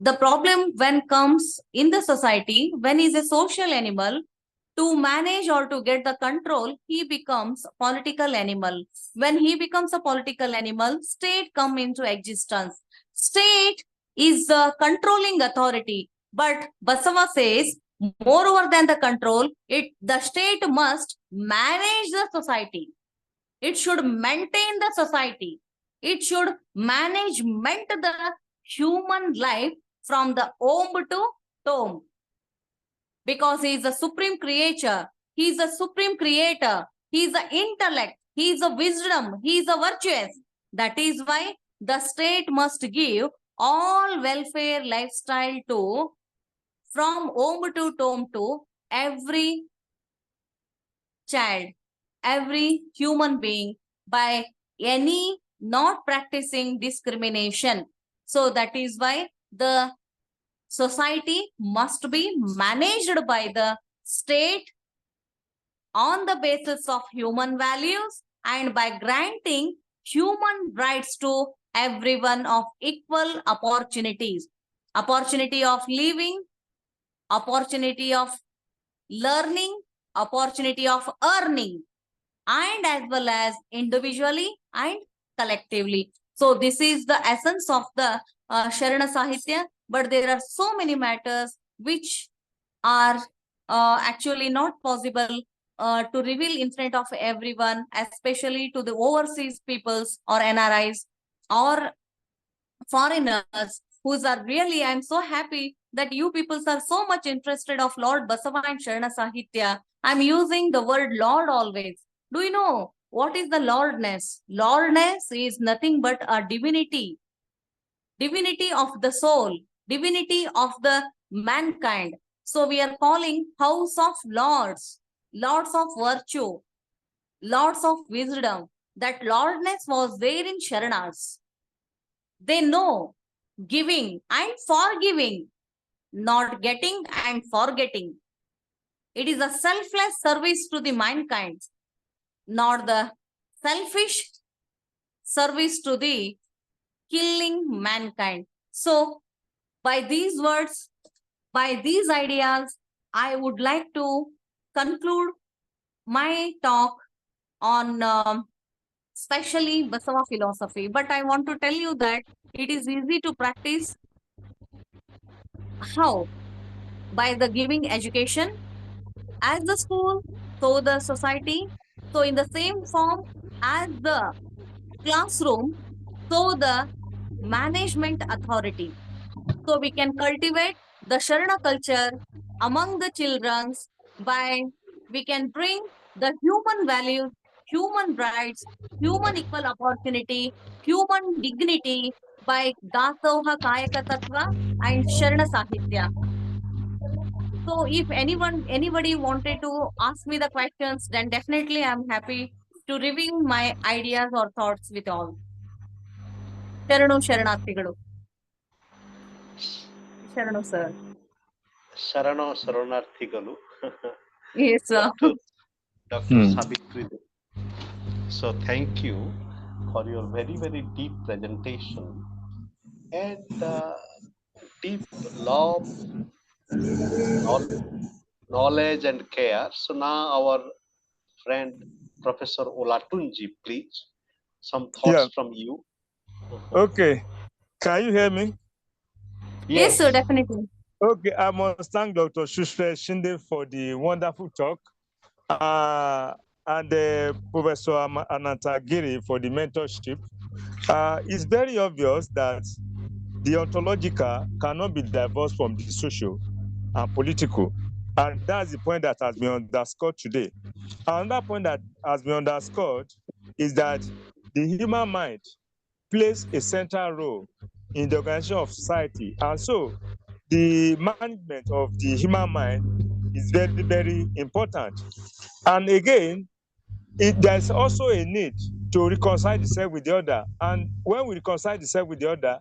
The problem when comes in the society, when he's a social animal, to manage or to get the control, he becomes a political animal. When he becomes a political animal, state come into existence. State is the controlling authority. But Basava says, moreover than the control, the state must manage the society. It should maintain the society. It should management the human life from the womb to tomb. Because he is a supreme creature, he is a supreme creator, he is the intellect, he is a wisdom, he is a virtuous. That is why the state must give all welfare lifestyle to from womb to tomb to every child, every human being by any not practicing discrimination. So that is why the society must be managed by the state on the basis of human values and by granting human rights to everyone of equal opportunities. Opportunity of living, opportunity of learning, opportunity of earning, and as well as individually and collectively. So this is the essence of the Sharana Sahitya, but there are so many matters which are actually not possible to reveal in front of everyone, especially to the overseas peoples or NRIs or foreigners who are really, I'm so happy that you peoples are so much interested of Lord Basava and Sharana Sahitya. I'm using the word Lord always. Do you know what is the Lordness? Lordness is nothing but a divinity, divinity of the soul, divinity of the mankind. So we are calling house of lords, lords of virtue, lords of wisdom. That lordness was there in Sharanas. They know giving and forgiving, not getting and forgetting. It is a selfless service to the mankind, not the selfish service to the killing mankind. So by these words, by these ideas, I would like to conclude my talk on especially Basava philosophy. But I want to tell you that it is easy to practice. How? By the giving education as the school, so the society. So in the same form as the classroom, so the management authority. So we can cultivate the Sharana culture among the children by we can bring the human values, human rights, human equal opportunity, human dignity by Dasoha Kayaka Tattva and Sharana Sahitya. So if anybody wanted to ask me the questions, then definitely I'm happy to reveal my ideas or thoughts with all. Sharanu Sharanartigalu. Sharanu sir. Sharano Sharanarthigalu. Yes, sir. Dr. Savitri. So thank you for your very, very deep presentation and deep love, knowledge and care. So now our friend Professor Olatunji, please, some thoughts from you. Okay. Can you hear me? Yes, sir, definitely. Okay, I must thank Dr. Shushre Shinde for the wonderful talk and Professor Anantagiri for the mentorship. It's very obvious that the ontological cannot be divorced from the social and political. And that's the point that has been underscored today. Another point that has been underscored is that the human mind plays a central role in the organization of society. And so the management of the human mind is very, very important. And again, there's also a need to reconcile the self with the other. And when we reconcile the self with the other,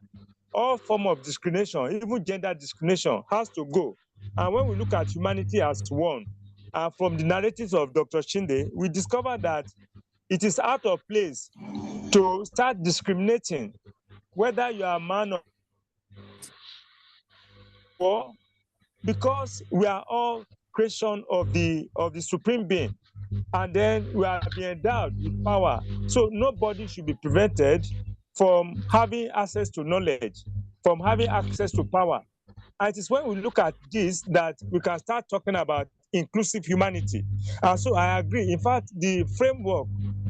all form of discrimination, even gender discrimination, has to go. And when we look at humanity as one, from the narratives of Dr. Shinde, we discover that it is out of place to start discriminating whether you are a man Therefore, because we are all creation of the supreme being, and then we are being endowed with power, so nobody should be prevented from having access to knowledge, from having access to power. And it is when we look at this that we can start talking about inclusive humanity. And so I agree. In fact, the framework,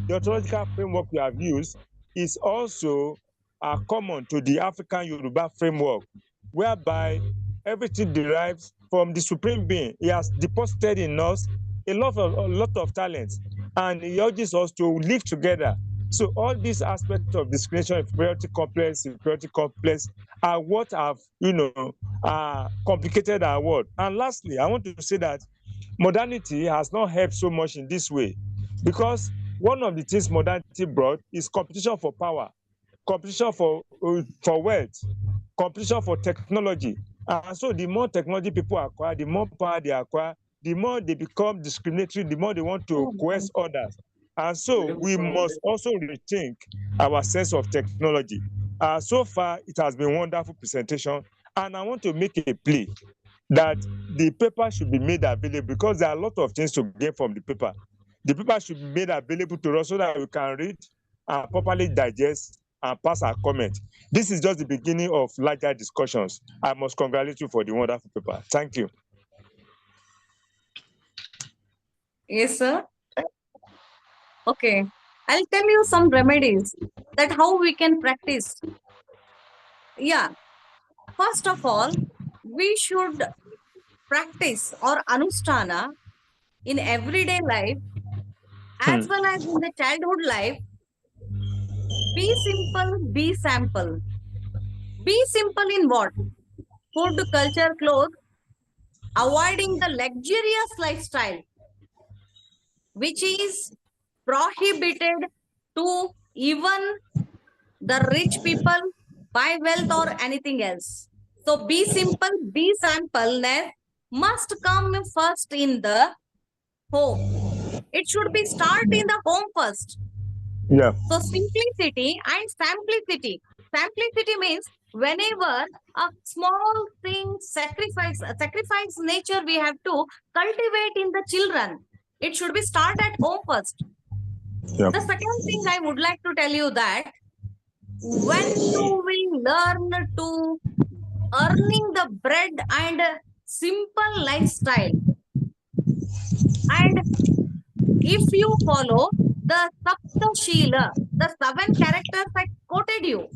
the ontological framework we have used is also common to the African Yoruba framework, whereby everything derives from the supreme being. He has deposited in us a lot of talents, and he urges us to live together. So all these aspects of discrimination, inferiority complex are what have, complicated our world. And lastly, I want to say that modernity has not helped so much in this way, because one of the things modernity brought is competition for power, competition for wealth, competition for technology. And so the more technology people acquire, the more power they acquire, the more they become discriminatory, the more they want to coerce others. And so we must also rethink our sense of technology. So far, it has been a wonderful presentation. And I want to make a plea that the paper should be made available, because there are a lot of things to gain from the paper. The paper should be made available to us so that we can read and properly digest and pass our comment. This is just the beginning of larger discussions. I must congratulate you for the wonderful paper. Thank you. Yes, sir. Okay. I'll tell you some remedies that how we can practice. Yeah. First of all, we should practice or anusthana in everyday life as well as in the childhood life. Be simple, be sample. Be simple in what? Food, culture, clothes, avoiding the luxurious lifestyle, which is prohibited to even the rich people buy wealth or anything else. So be simple, be sampleness must come first in the home. It should be start in the home first. Yeah. So simplicity and simplicity. Simplicity means whenever a small thing sacrifice nature we have to cultivate in the children. It should be start at home first. Yeah. The second thing I would like to tell you that when you will learn to earning the bread and simple lifestyle, and if you follow the Saptashila, the 7 characters I quoted you,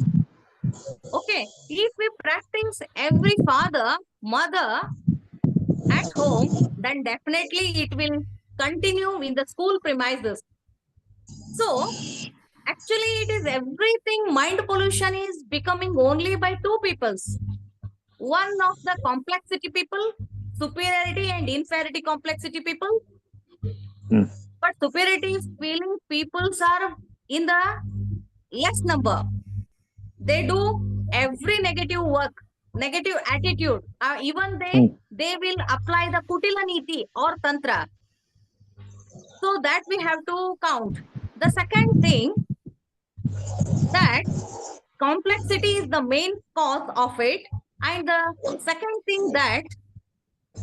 okay, if we practice every father, mother at home, then definitely it will continue in the school premises. So, actually, it is everything. Mind pollution is becoming only by 2 peoples. One of the complexity people, superiority and inferiority complexity people. But superiority feeling peoples are in the less number. They do every negative work, negative attitude. Even they will apply the Kutila Niti or Tantra. So that we have to count. The second thing, that complexity is the main cause of it. And the second thing, that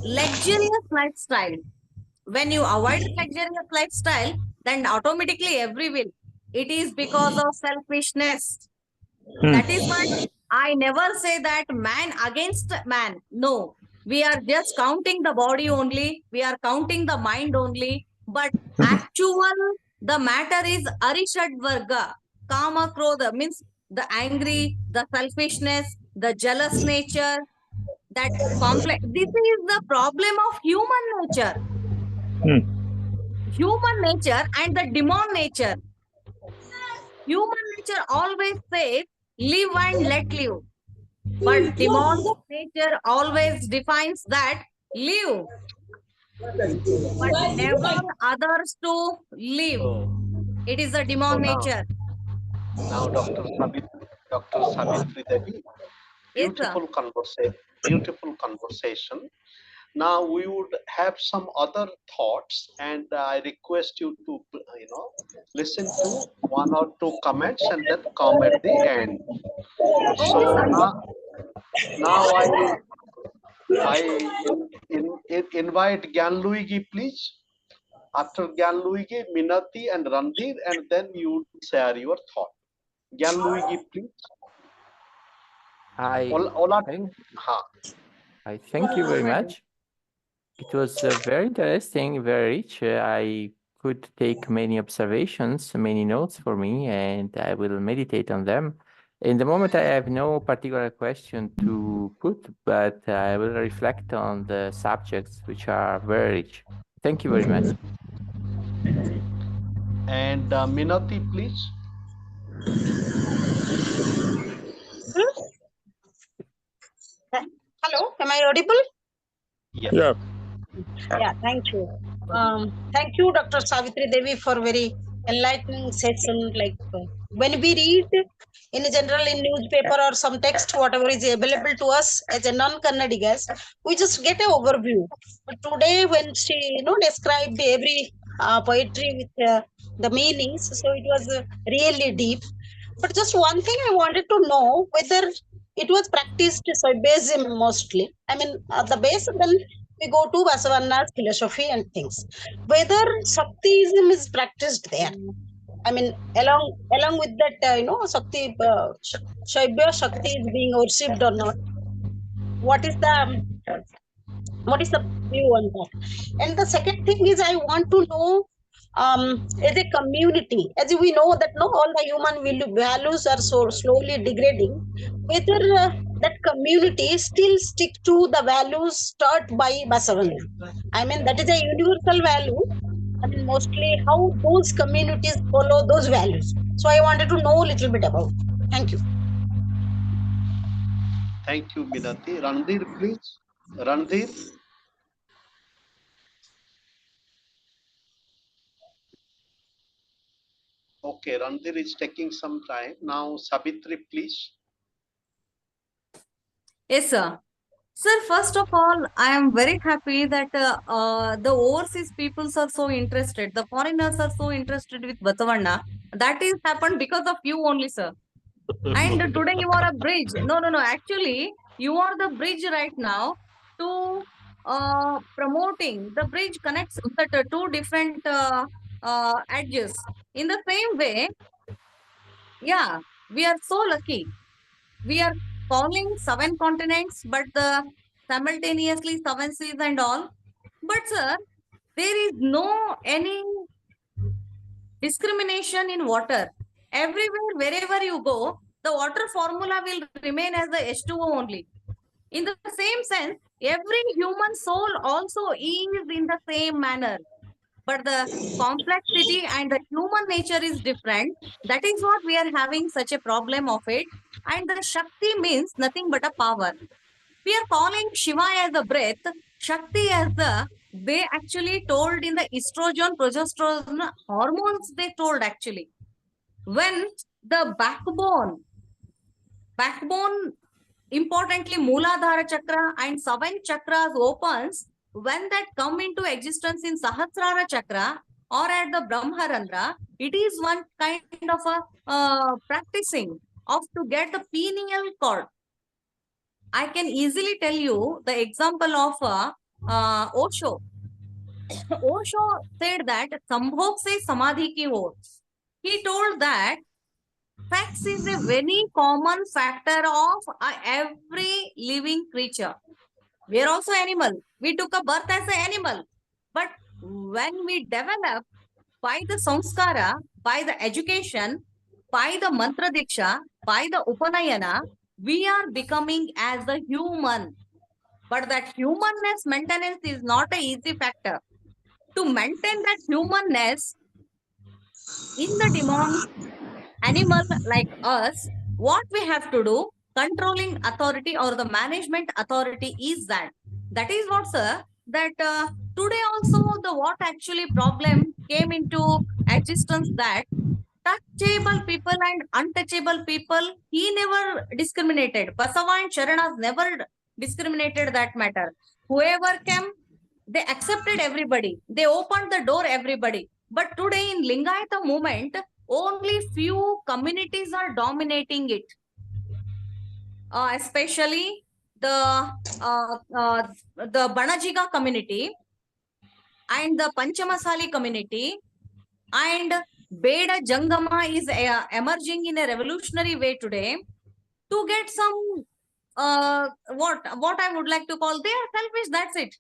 luxurious lifestyle. When you avoid luxurious lifestyle, then automatically every will. It is because of selfishness. That is why I never say that man against man. No, we are just counting the body only. We are counting the mind only. But actual, the matter is Arishad Varga. Kama Krodha means the angry, the selfishness, the jealous nature, that complex. This is the problem of human nature. Human nature and the demon nature. Human nature always says, live and let live. But demon nature always defines that live, but never others to live. It is a demon nature. Now, Dr. Savitri Devi, Yes, sir. beautiful conversation. Now we would have some other thoughts, and I request you to, listen to 1 or 2 comments and then come at the end. Okay, So sir. now I I invite Gyan Luigi, please. After Gyan Luigi, Minati and Randhir, and then you share your thought. Gyan Luigi, please. I Ola, thank, ha. I thank you very much. It was very interesting, very rich. I could take many observations, many notes for me, and I will meditate on them. In the moment, I have no particular question to put, but I will reflect on the subjects which are very rich. Thank you very much. And Minati, please. Hello, am I audible? Yes. Yeah. Yeah, thank you. Thank you, Dr. Savitri Devi, for very enlightening session. Like when we read in general in newspaper or some text, whatever is available to us as a non-Kannadigas, we just get an overview. But today, when she described every poetry with the meanings, so it was really deep. But just one thing I wanted to know whether it was practiced Saivism mostly. I mean, at the base, then we go to Basavanna's philosophy and things. Whether Shaktiism is practiced there. I mean, along with that, Shakti, Shaibya Shakti is being worshipped or not. What is the view on that? And the second thing is, I want to know, as a community, as we know that all the human values are so slowly degrading, whether that community still stick to the values taught by Basavanna. I mean, that is a universal value. I mean, mostly how those communities follow those values. So I wanted to know a little bit about it. Thank you. Thank you, Minati. Randhir, please. Randhir. Okay, Randhir is taking some time. Now, Savitri, please. Yes, sir. Sir, first of all, I am very happy that the overseas peoples are so interested. The foreigners are so interested with Batavanna. That is happened because of you only, sir. And today you are a bridge. No. Actually, you are the bridge right now to promoting. The bridge connects the two different edges. In the same way, yeah, we are so lucky. We are calling 7 continents, but simultaneously 7 seas and all. But sir, there is no any discrimination in water. Everywhere, wherever you go, the water formula will remain as the H2O only. In the same sense, every human soul also is in the same manner. But the complexity and the human nature is different. That is what we are having such a problem of it. And the Shakti means nothing but a power. We are calling Shiva as a breath, Shakti as they actually told in the estrogen, progesterone hormones, they told actually. When the backbone, importantly Mooladhara chakra and 7 chakras opens, when that come into existence in Sahasrara chakra or at the Brahmarandra, it is one kind of a practicing of to get the pineal cord. I can easily tell you the example of Osho. Osho said that Sambhog se samadhi ki ho. He told that sex is a very common factor of every living creature. We are also animal. We took a birth as an animal. But when we develop by the samskara, by the education, by the mantra diksha, by the upanayana, we are becoming as a human. But that humanness maintenance is not an easy factor. To maintain that humanness in the demon animal like us, what we have to do, controlling authority or the management authority is that. That is what, sir, that today also the what actually problem came into existence, that touchable people and untouchable people, he never discriminated. Basava and Sharanas never discriminated that matter. Whoever came, they accepted everybody. They opened the door everybody. But today in Lingayata movement, only few communities are dominating it. Especially the Banajiga community and the Panchamasali community, and Beda Jangama is emerging in a revolutionary way today to get some what I would like to call, they are selfish, that's it.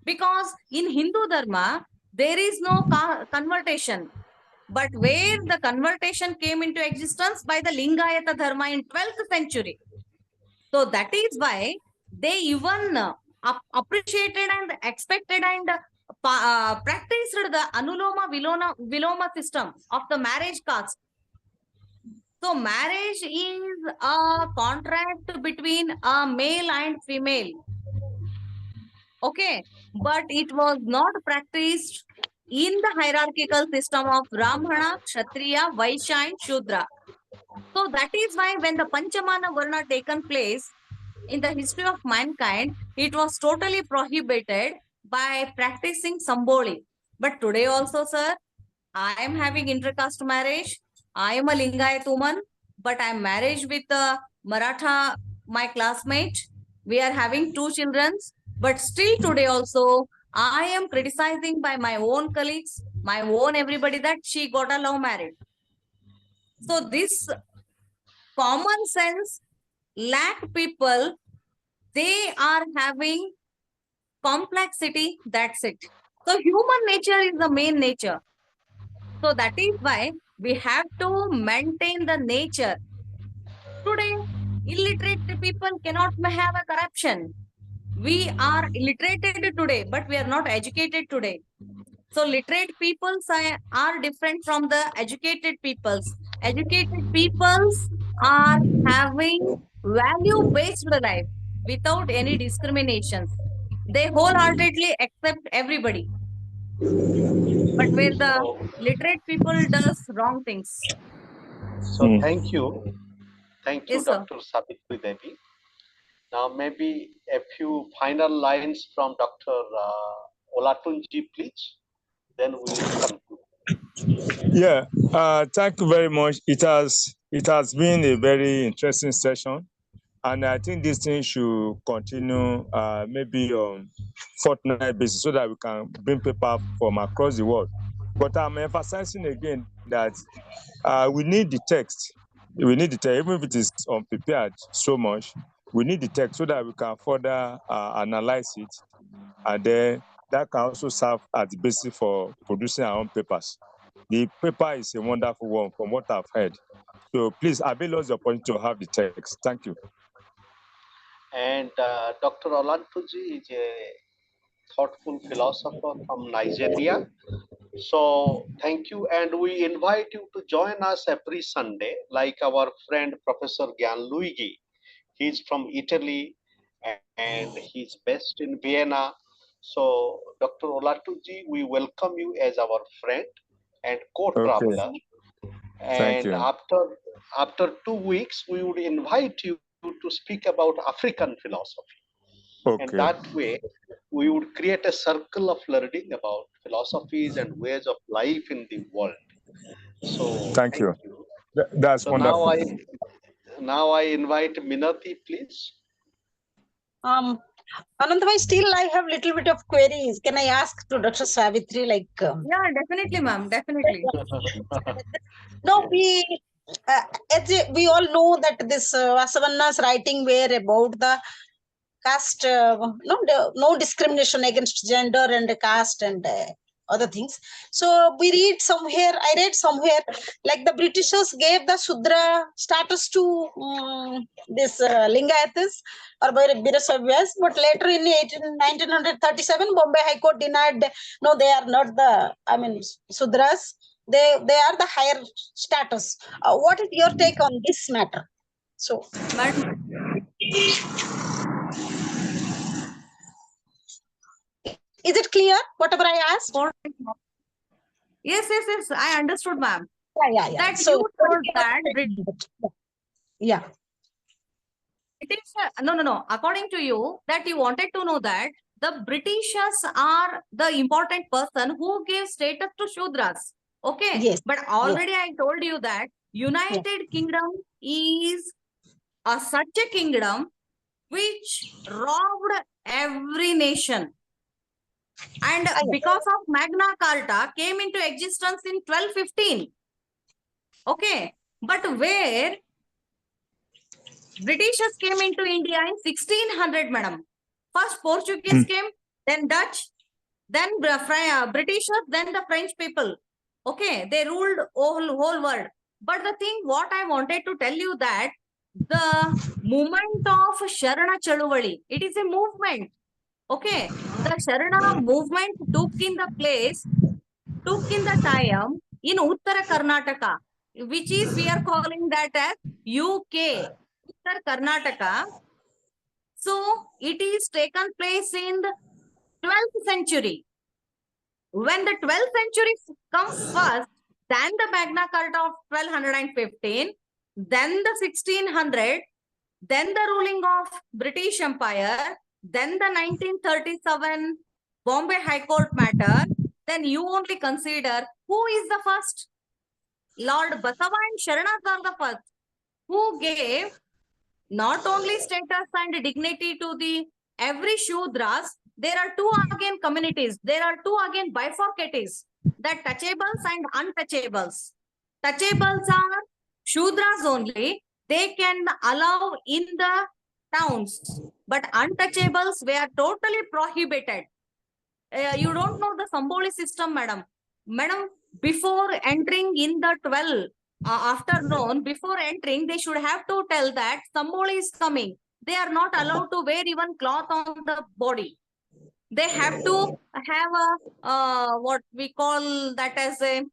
Because in Hindu Dharma, there is no conversion. But where the conversion came into existence by the Lingayata Dharma in 12th century. So that is why they even appreciated and expected and practiced the Anuloma Viloma system of the marriage caste. So marriage is a contract between a male and female. Okay, but it was not practiced in the hierarchical system of Brahmana, Kshatriya, Vaishya and Shudra. So that is why when the Panchamana Varna taken place in the history of mankind, it was totally prohibited by practicing Samboli. But today also, sir, I am having intercaste marriage. I am a Lingayat woman, but I am married with a Maratha, my classmate. We are having 2 children, but still today also, I am criticizing by my own colleagues, my own everybody, that she got a love marriage. So this common sense lack people, they are having complexity, that's it. So human nature is the main nature. So that is why we have to maintain the nature. Today, illiterate people cannot have a corruption. We are illiterated today, but we are not educated today. So literate peoples are different from the educated peoples. Educated peoples are having value-based life without any discrimination. They wholeheartedly accept everybody. But where the literate people does wrong things. So thank you. Thank you, Yes, sir. Dr. Savitri Devi. Now maybe a few final lines from Dr. Olatunji, please. Then we will conclude. Yeah, thank you very much. It has been a very interesting session, and I think this thing should continue maybe on fortnight basis so that we can bring people from across the world. But I'm emphasizing again that we need the text. We need the text, even if it is unprepared so much. We need the text so that we can further analyze it, and then that can also serve as the basis for producing our own papers. The paper is a wonderful one from what I've heard. So please avail us the opportunity to have the text. Thank you. And Dr. Olatunji is a thoughtful philosopher from Nigeria. So thank you, and we invite you to join us every Sunday, like our friend Professor Gyan Luigi. He's from Italy and he's based in Vienna. So Dr. Olatunji, we welcome you as our friend and co-traveler. Thank And you. after 2 weeks, we would invite you to speak about African philosophy. And Okay. that way, we would create a circle of learning about philosophies and ways of life in the world. So Thank you. That's So wonderful. now I invite Minati, please. Anandbhai, still I have little bit of queries. Can I ask to Dr. Savitri, like? Yeah, definitely, ma'am. Definitely. No, we all know that this Vasavanna's writing were about the caste, no discrimination against gender and caste and other things. So we read somewhere, I read somewhere, like the Britishers gave the Shudra status to this Lingayatas or Birasavavyas, but later in 1937, Bombay High Court denied, no, they are not the, Sudras. They are the higher status. What is your take on this matter? So, Madam, is it clear, whatever I asked? yes, I understood, ma'am. Yeah. That So, you told that yeah. it is no. According to you, that you wanted to know that the Britishers are the important person who gave status to Shudras. Okay. Yes. But already I told you that United Kingdom is such a kingdom which robbed every nation. And Ah, yeah. because of Magna Carta came into existence in 1215. Okay, but where Britishers came into India in 1600, madam. First Portuguese came, then Dutch, then Britishers, then the French people. Okay, they ruled whole world. But the thing what I wanted to tell you that the movement of Sharana Chaluvali, it is a movement. Okay, the Sharana movement took in the time in Uttara Karnataka, which is we are calling that as UK, Uttara Karnataka. So it is taken place in the 12th century. When the 12th century comes first, then the Magna Carta of 1215, then the 1600, then the ruling of British Empire, then the 1937 Bombay High Court matter, then you only consider who is the first. Lord Basava and Sharanas are the first who gave not only status and dignity to the every Shudras. There are two again communities. There are two again bifurcates, that touchables and untouchables. Touchables are Shudras only. They can allow in the towns, but untouchables were totally prohibited. You don't know the Samboli system, madam. Madam, before entering in the 12 afternoon, before entering, they should have to tell that Samboli is coming. They are not allowed to wear even cloth on the body. They have to have a what we call that as a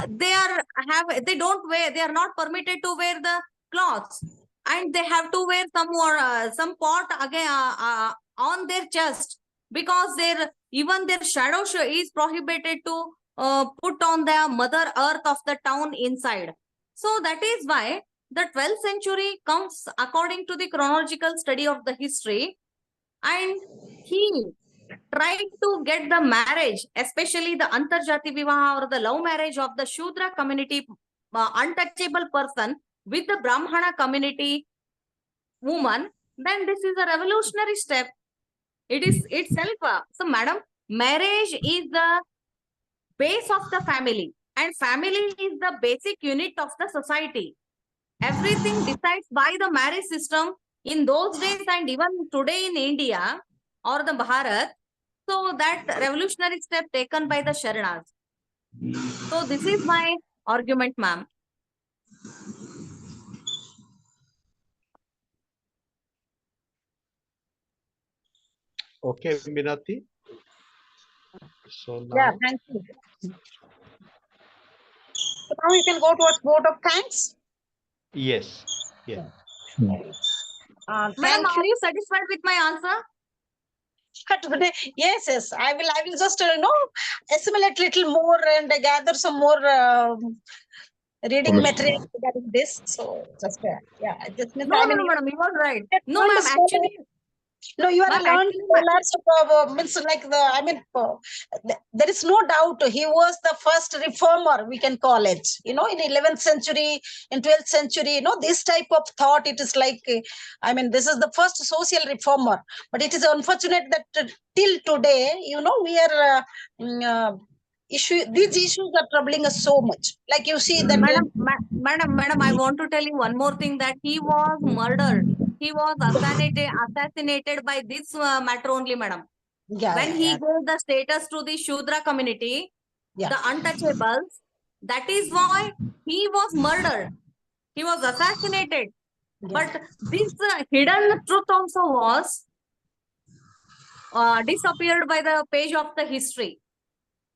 they don't wear, they are not permitted to wear the cloths, and they have to wear some more some pot again on their chest, because even their shadow is prohibited to put on the mother earth of the town inside. So that is why the 12th century comes according to the chronological study of the history, and he tried to get the marriage, especially the Antarjati Vivaha or the love marriage of the Shudra community untouchable person with the Brahmana community woman, then this is a revolutionary step. It is itself. So, madam, marriage is the base of the family, and family is the basic unit of the society. Everything decides by the marriage system in those days and even today in India or the Bharat. So that revolutionary step taken by the Sharanas. So this is my argument, ma'am. Okay, Minati. So now, Yeah, thank you. So now you can go towards vote of thanks. yes, yeah. Madam, Thank are you satisfied with my answer? Today, yes, I will just assimilate little more and gather some more reading material regarding this. So just yeah, this means No, madam, you are right. No, ma'am, actually. No, you are Ma'am, learned means like there is no doubt he was the first reformer, we can call it. In 11th century, in 12th century, this type of thought, it is like, this is the first social reformer. But it is unfortunate that till today, we are these issues are troubling us so much. Like you see that. Madam, I want to tell you one more thing, that he was murdered. He was assassinated by this matter only, madam. When he gave the status to the Shudra community, the untouchables, that is why he was murdered. He was assassinated. But this hidden truth also was disappeared by the page of the history.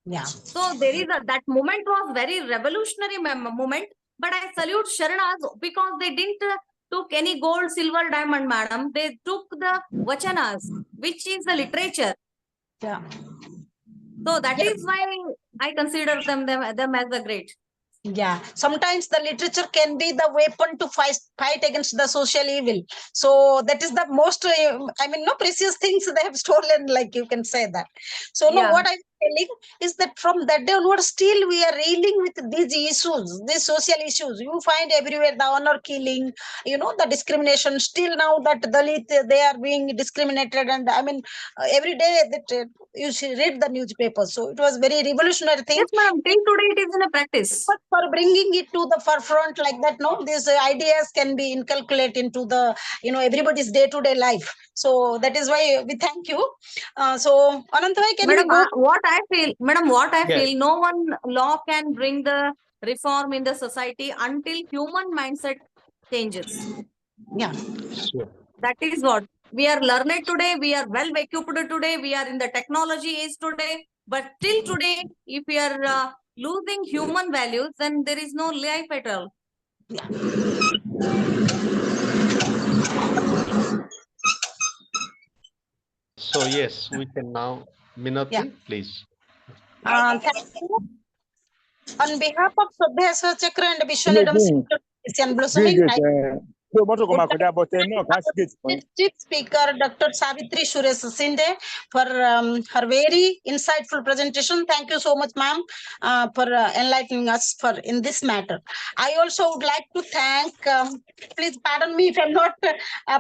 Yeah. So there is that moment was very revolutionary moment. But I salute Sharanas because they didn't took any gold, silver, diamond, madam. They took the vachanas, which is the literature. Yeah. So that is why I consider them as a great. Yeah, sometimes the literature can be the weapon to fight against the social evil. So that is the most, precious things they have stolen, like you can say that. So what I telling is that from that day onward, still we are reeling with these issues, these social issues. You find everywhere the honor killing, the discrimination. Still now that Dalit, they are being discriminated, and I mean, every day that you should read the newspaper. So it was very revolutionary thing. Yes, madam. Till today, it is in a practice. But for bringing it to the forefront like that, no, these ideas can be inculcated into the everybody's day-to-day life. So that is why we thank you. So Anantabhai, can Madam, we go? what I feel, Yes. feel, no one law can bring the reform in the society until human mindset changes. Yeah. Sure. That is what we are learned today. We are well equipped today. We are in the technology age today. But till today, if we are losing human values, then there is no life at all. So yes, we can now, Minati, Yeah. please. Thank you. On behalf of Shraddha Chakra and Vishwanidam Center for Blossoming, I Chief Speaker Dr. Savitri Suresh Shinde for her very insightful presentation. Thank you so much, ma'am, for enlightening us in this matter. I also would like to thank, please pardon me if I'm not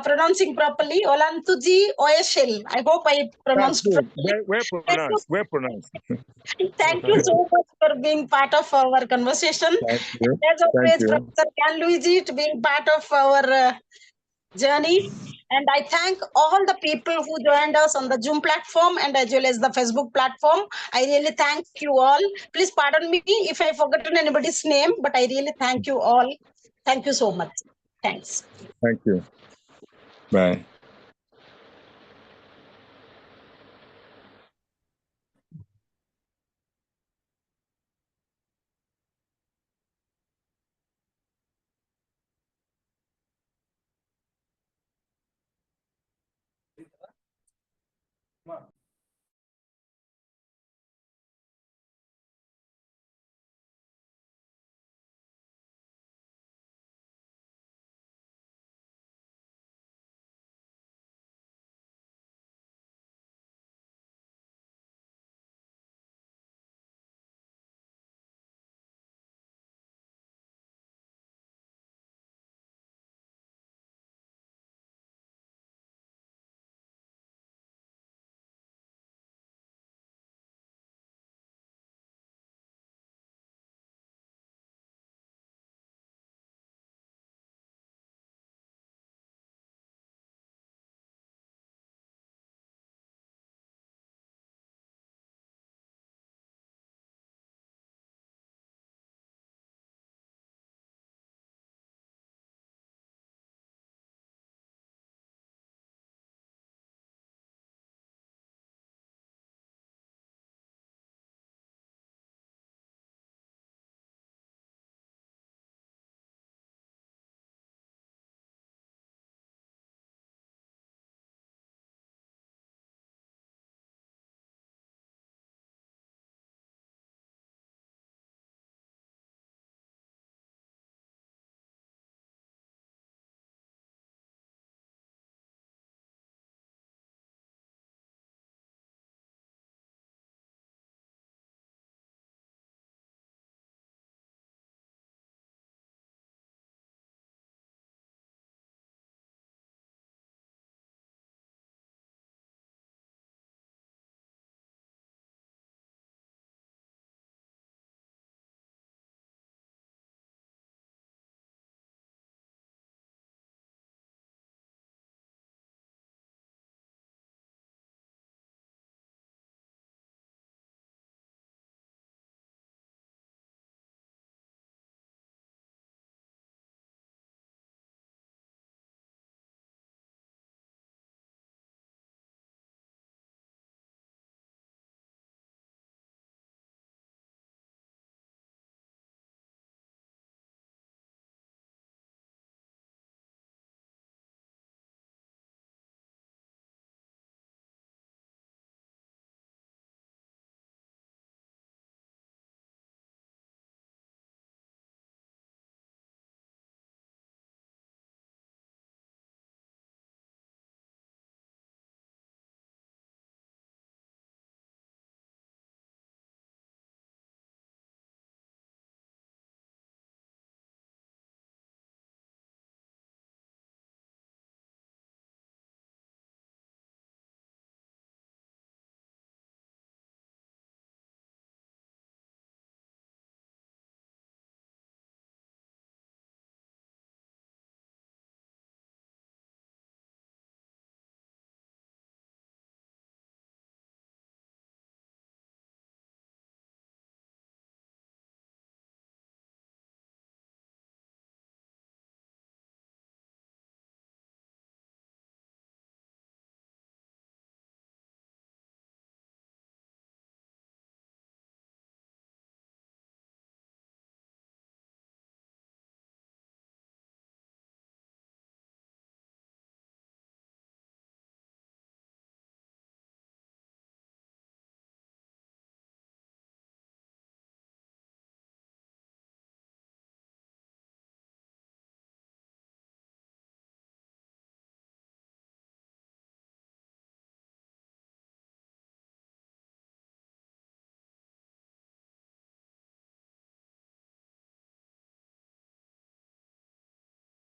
pronouncing properly, Olantuji Oyeshel. I hope I pronounced properly. Well pronounced. Thank you so much for being part of our conversation. Thank you. As always, you. Professor Can Luigi to being part of our journey. And I thank all the people who joined us on the Zoom platform and as well as the Facebook platform. I really thank you all. Please pardon me if I've forgotten anybody's name, but I really thank you all. Thank you so much. Thanks. Thank you. Bye.